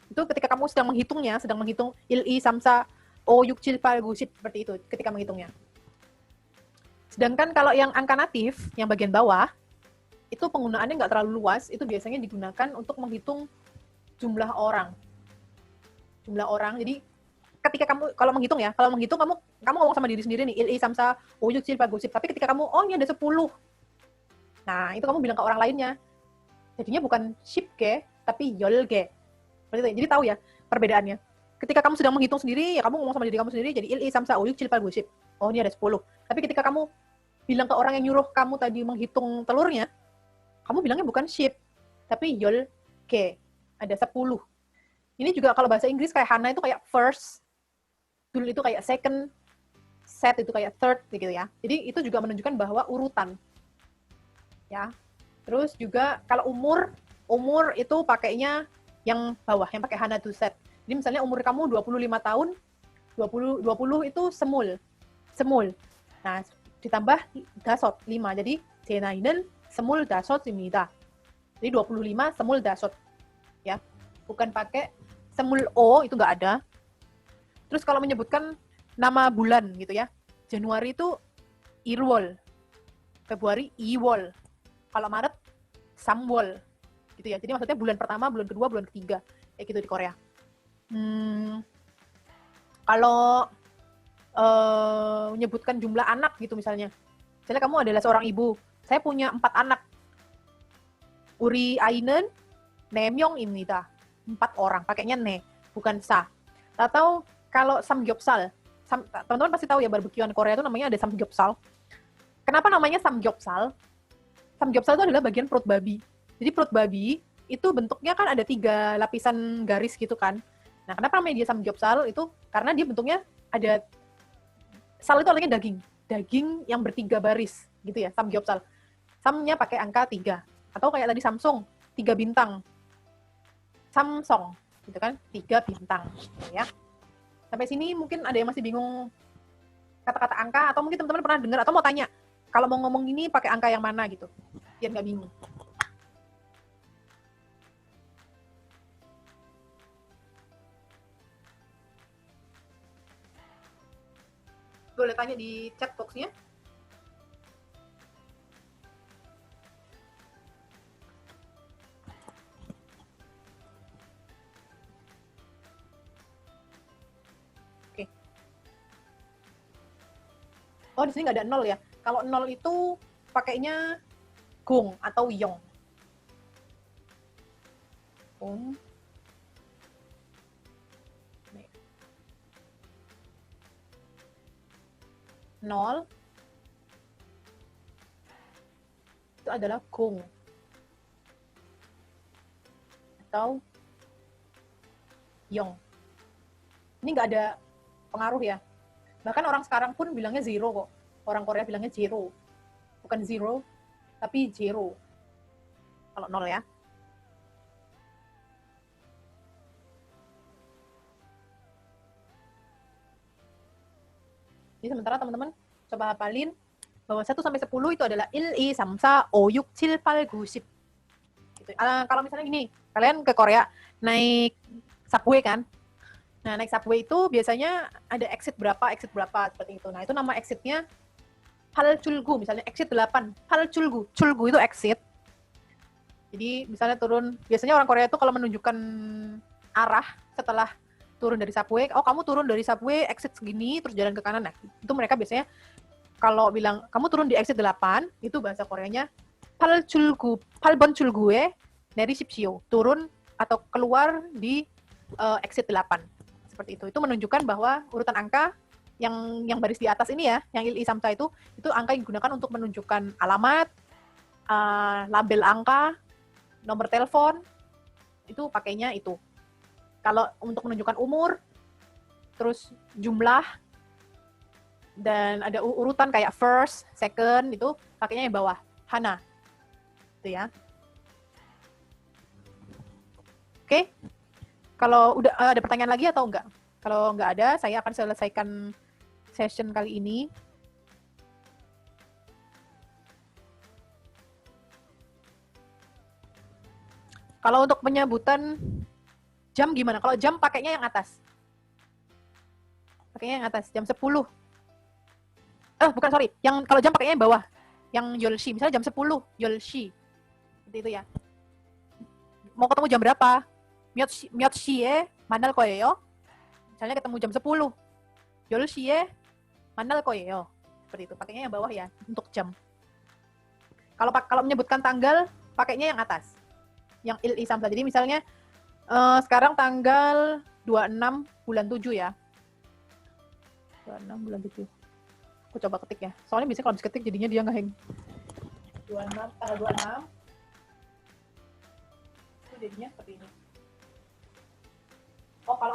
Itu ketika kamu sedang menghitung il-i, samsa, o, yuk, cil, pal, gu, ship, seperti itu ketika menghitungnya. Sedangkan kalau yang angka natif, yang bagian bawah, itu penggunaannya nggak terlalu luas, itu biasanya digunakan untuk menghitung jumlah orang. Jadi ketika kamu kalau menghitung kamu ngomong sama diri sendiri nih, il-i, samsa, o, yuk, cil, pal, gu, ship. Tapi ketika kamu, oh ini ada 10. Nah, itu kamu bilang ke orang lainnya. Jadinya bukan ship ke, tapi yol ke. Jadi tahu ya perbedaannya. Ketika kamu sedang menghitung sendiri, ya kamu ngomong sama diri kamu sendiri, jadi il-i, samsa, o, yuk, cil, pal, gu, ship. Oh, ini ada 10. Tapi ketika kamu bilang ke orang yang nyuruh kamu tadi menghitung telurnya, kamu bilangnya bukan ship, tapi yol ke. Ada 10. Ini juga kalau bahasa Inggris kayak hana itu kayak first, dul itu kayak second, set itu kayak third gitu ya. Jadi itu juga menunjukkan bahwa urutan. Ya. Terus juga kalau umur itu pakainya yang bawah, yang pakai hana to set. Jadi misalnya umur kamu 25 tahun, 20 itu semul. Nah, ditambah dasot 5. Jadi 제나이는 semul dasot simida. Jadi 25 semul dasot. Ya. Bukan pakai semul O, itu nggak ada. Terus kalau menyebutkan nama bulan gitu ya. Januari itu Irwol. Februari Iwol. Kalau Maret Samwol. Gitu ya. Jadi maksudnya bulan pertama, bulan kedua, bulan ketiga. Kayak gitu di Korea. Kalau menyebutkan jumlah anak gitu misalnya. Misalnya kamu adalah seorang ibu. Saya punya 4 anak. Uri Ainen, Nemyong입니다. 4 orang. Pakainya ne, bukan sa. Atau kalau samgyeopsal. Teman-teman pasti tahu ya barbekyuan Korea itu namanya ada samgyeopsal. Kenapa namanya samgyeopsal? Samgyeopsal itu adalah bagian perut babi. Jadi perut babi itu bentuknya kan ada 3 lapisan garis gitu kan. Nah, kenapa namanya dia samgyeopsal? Itu karena dia bentuknya ada, sal itu artinya daging. Daging yang ber3 baris gitu ya, samgyeopsal. Samnya pakai angka 3. Atau kayak tadi Samsung, 3 bintang. Samsung, gitu kan, 3 bintang. Ya. Sampai sini mungkin ada yang masih bingung kata-kata angka, atau mungkin teman-teman pernah dengar, atau mau tanya, kalau mau ngomong ini pakai angka yang mana gitu, biar nggak bingung. Boleh tanya di chat box-nya. Oh, di sini nggak ada 0 ya. Kalau 0 itu pakainya gong atau yong. Gong. 0 itu adalah gong. Atau yong. Ini nggak ada pengaruh ya. Bahkan orang sekarang pun bilangnya zero kok. Orang Korea bilangnya zero. Bukan zero, tapi zero. Kalau 0 ya. Jadi sementara teman-teman coba hafalin bahwa 1 sampai 10 itu adalah 1, 2, 3, 4, 5, 6, 7, 8, 9. Gitu. Kalau misalnya gini, kalian ke Korea naik subway kan? Nah, naik subway itu biasanya ada exit berapa seperti itu. Nah, itu nama exitnya Halchulgu, misalnya exit 8, Halchulgu. Chulgu itu exit. Jadi misalnya turun, biasanya orang Korea itu kalau menunjukkan arah setelah turun dari subway, oh kamu turun dari subway exit segini terus jalan ke kanan. Nah, itu mereka biasanya kalau bilang kamu turun di exit 8, itu bahasa Koreanya Palchulgu, Palbonchulgue dari Sipsio, turun atau keluar di exit 8. Seperti itu. Itu menunjukkan bahwa urutan angka yang baris di atas ini ya, yang il samsa itu angka yang digunakan untuk menunjukkan alamat, label angka, nomor telepon, itu pakainya itu. Kalau untuk menunjukkan umur, terus jumlah, dan ada urutan kayak first, second, itu pakainya yang bawah, hana. Itu ya. Oke. Kalau udah ada pertanyaan lagi atau enggak? Kalau enggak ada, saya akan selesaikan session kali ini. Kalau untuk penyebutan jam gimana? Kalau jam pakainya yang atas. Pakainya yang atas, jam 10. Bukan, sorry. Yang kalau jam pakainya yang bawah. Yang yolshi, misalnya jam 10, yolshi. Seperti itu ya. Mau ketemu jam berapa? 몇 시에 만날 거예요? Misalnya ketemu jam 10. 10시에 만날 거예요. Seperti itu. Pakainya yang bawah ya untuk jam. Kalau menyebutkan tanggal, pakainya yang atas. Yang il samsa. Jadi misalnya sekarang tanggal 26 bulan 7 ya. 26 bulan 7. Aku coba ketik ya. Soalnya biasanya kalau habis ketik jadinya dia nge-hang. 26, tanggal 26. Itu jadinya seperti ini. Oh, kalau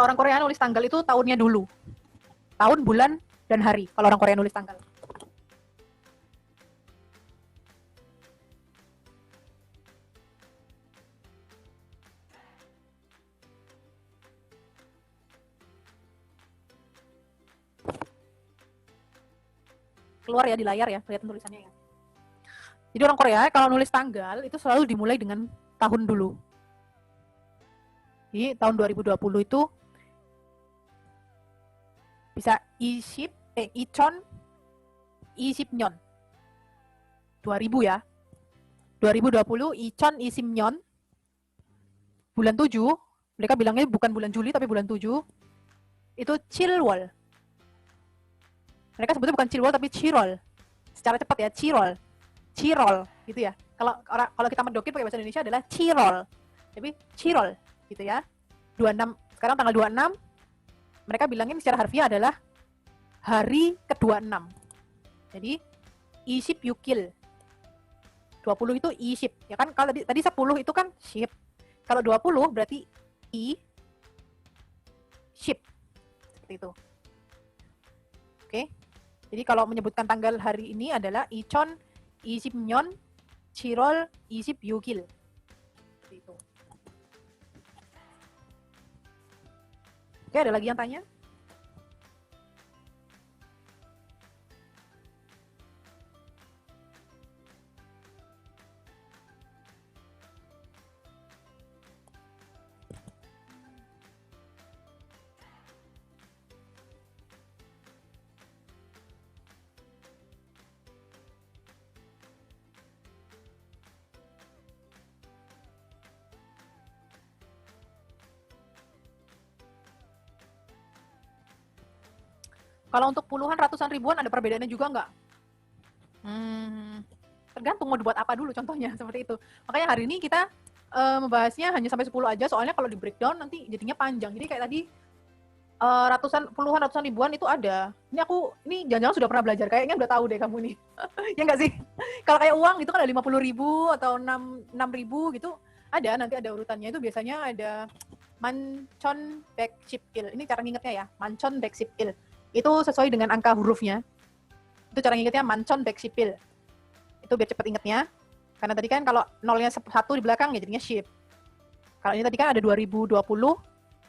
orang Korea nulis tanggal itu tahunnya dulu. Tahun, bulan, dan hari. Kalau orang Korea nulis tanggal. Keluar ya di layar ya, kelihatan tulisannya ya. Jadi orang Korea kalau nulis tanggal itu selalu dimulai dengan tahun dulu. Jadi tahun 2020 itu bisa Ichon, Ichipnyeon. 2000 ya. 2020 Ichon, Ichipnyeon. Bulan 7, mereka bilangnya bukan bulan Juli tapi bulan 7. Itu Chilwol. Mereka sebutnya bukan Chilwol tapi Chirol. Secara cepat ya, Chirol. Chirol gitu ya. Kalau kita mendokin pakai bahasa Indonesia adalah Chirol. Tapi Chirol gitu ya. 26, sekarang tanggal 26, mereka bilangin secara harfiah adalah hari ke-26. Jadi Iship Yukil. 20 itu Iship. Ya kan kalau tadi 10 itu kan Ship. Kalau 20 berarti I Ship. Seperti itu. Oke. Jadi kalau menyebutkan tanggal hari ini adalah Ichon, Ishipnyeon, Chirol, Iship Yukil. Seperti itu. Oke, ada lagi yang tanya? Kalau untuk puluhan, ratusan ribuan ada perbedaannya juga nggak? Tergantung mau dibuat apa dulu contohnya, seperti itu. Makanya hari ini kita membahasnya hanya sampai 10 aja, soalnya kalau di breakdown nanti jadinya panjang. Jadi kayak tadi puluhan ratusan ribuan itu ada. Ini jangan-jangan sudah pernah belajar, kayaknya udah tahu deh kamu nih. Ya nggak sih? Kalau kayak uang itu kan ada 50.000 atau 6.000 gitu, nanti ada urutannya. Itu biasanya ada Manchon Baeksipil. Ini cara ngingetnya ya, Manchon Baeksipil. Itu sesuai dengan angka hurufnya. Itu cara ngingetnya Manchon Baeksipil. Itu biar cepet ingetnya. Karena tadi kan kalau nolnya 1 di belakang ya jadinya ship. Kalau ini tadi kan ada 2020,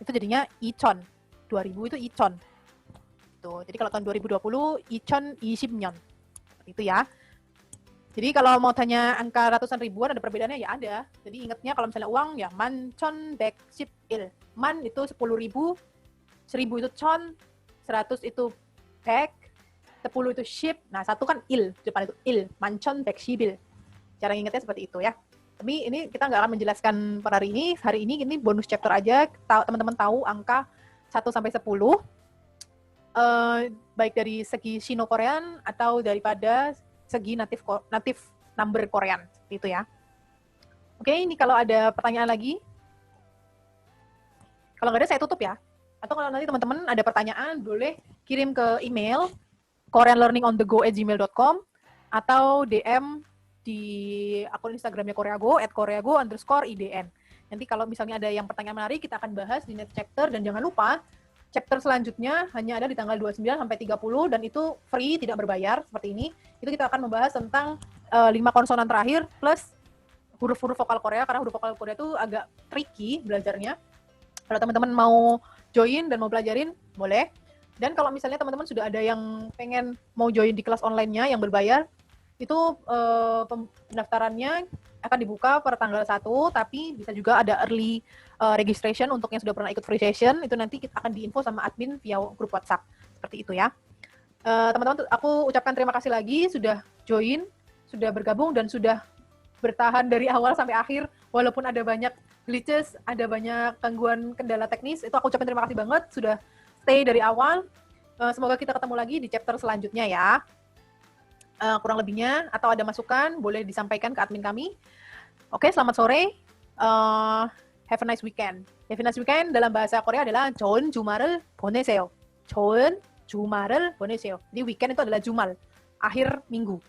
itu jadinya Ichon. 2000 itu Ichon. Tuh, jadi kalau tahun 2020 Ichon Ishipnyeon. Itu ya. Jadi kalau mau tanya angka ratusan ribuan ada perbedaannya ya ada. Jadi ingatnya kalau misalnya uang ya Manchon Baeksipil. Man itu 10.000, 1.000 itu chon, 100 itu baek, 10 itu ship. Nah, 1 kan il, depan itu il, Manchon Baeksipil. Cara ingatnya seperti itu ya. Tapi ini kita nggak akan menjelaskan per hari ini. Hari ini bonus chapter aja. Teman-teman tahu angka 1 sampai 10. Baik dari segi Sino-Korean atau daripada segi native number Korean. Seperti itu ya. Oke, ini kalau ada pertanyaan lagi. Kalau nggak ada saya tutup ya. Atau kalau nanti teman-teman ada pertanyaan, boleh kirim ke email koreanlearningonthego@gmail.com atau DM di akun Instagramnya Koreago @koreago_idn. Nanti kalau misalnya ada yang pertanyaan menarik, kita akan bahas di next chapter. Dan jangan lupa, chapter selanjutnya hanya ada di tanggal 29 sampai 30 dan itu free, tidak berbayar seperti ini. Itu kita akan membahas tentang 5 konsonan terakhir plus huruf-huruf vokal Korea, karena huruf vokal Korea itu agak tricky belajarnya. Kalau teman-teman mau join dan mau pelajarin, boleh. Dan kalau misalnya teman-teman sudah ada yang pengen mau join di kelas online-nya yang berbayar, itu pendaftarannya akan dibuka per tanggal 1, tapi bisa juga ada early registration untuk yang sudah pernah ikut free session, itu nanti akan diinfo sama admin via grup WhatsApp. Seperti itu ya. Teman-teman, aku ucapkan terima kasih lagi sudah join, sudah bergabung, dan sudah bertahan dari awal sampai akhir, walaupun ada banyak glitches, ada banyak gangguan kendala teknis, itu aku ucapkan terima kasih banget, sudah stay dari awal. Semoga kita ketemu lagi di chapter selanjutnya ya. Kurang lebihnya atau ada masukan boleh disampaikan ke admin kami. Oke, selamat sore. Have a nice weekend. Have a nice weekend dalam bahasa Korea adalah 좋은 주말을 보내세요. 좋은 주말을 보내세요. Jadi weekend itu adalah jumal, akhir minggu.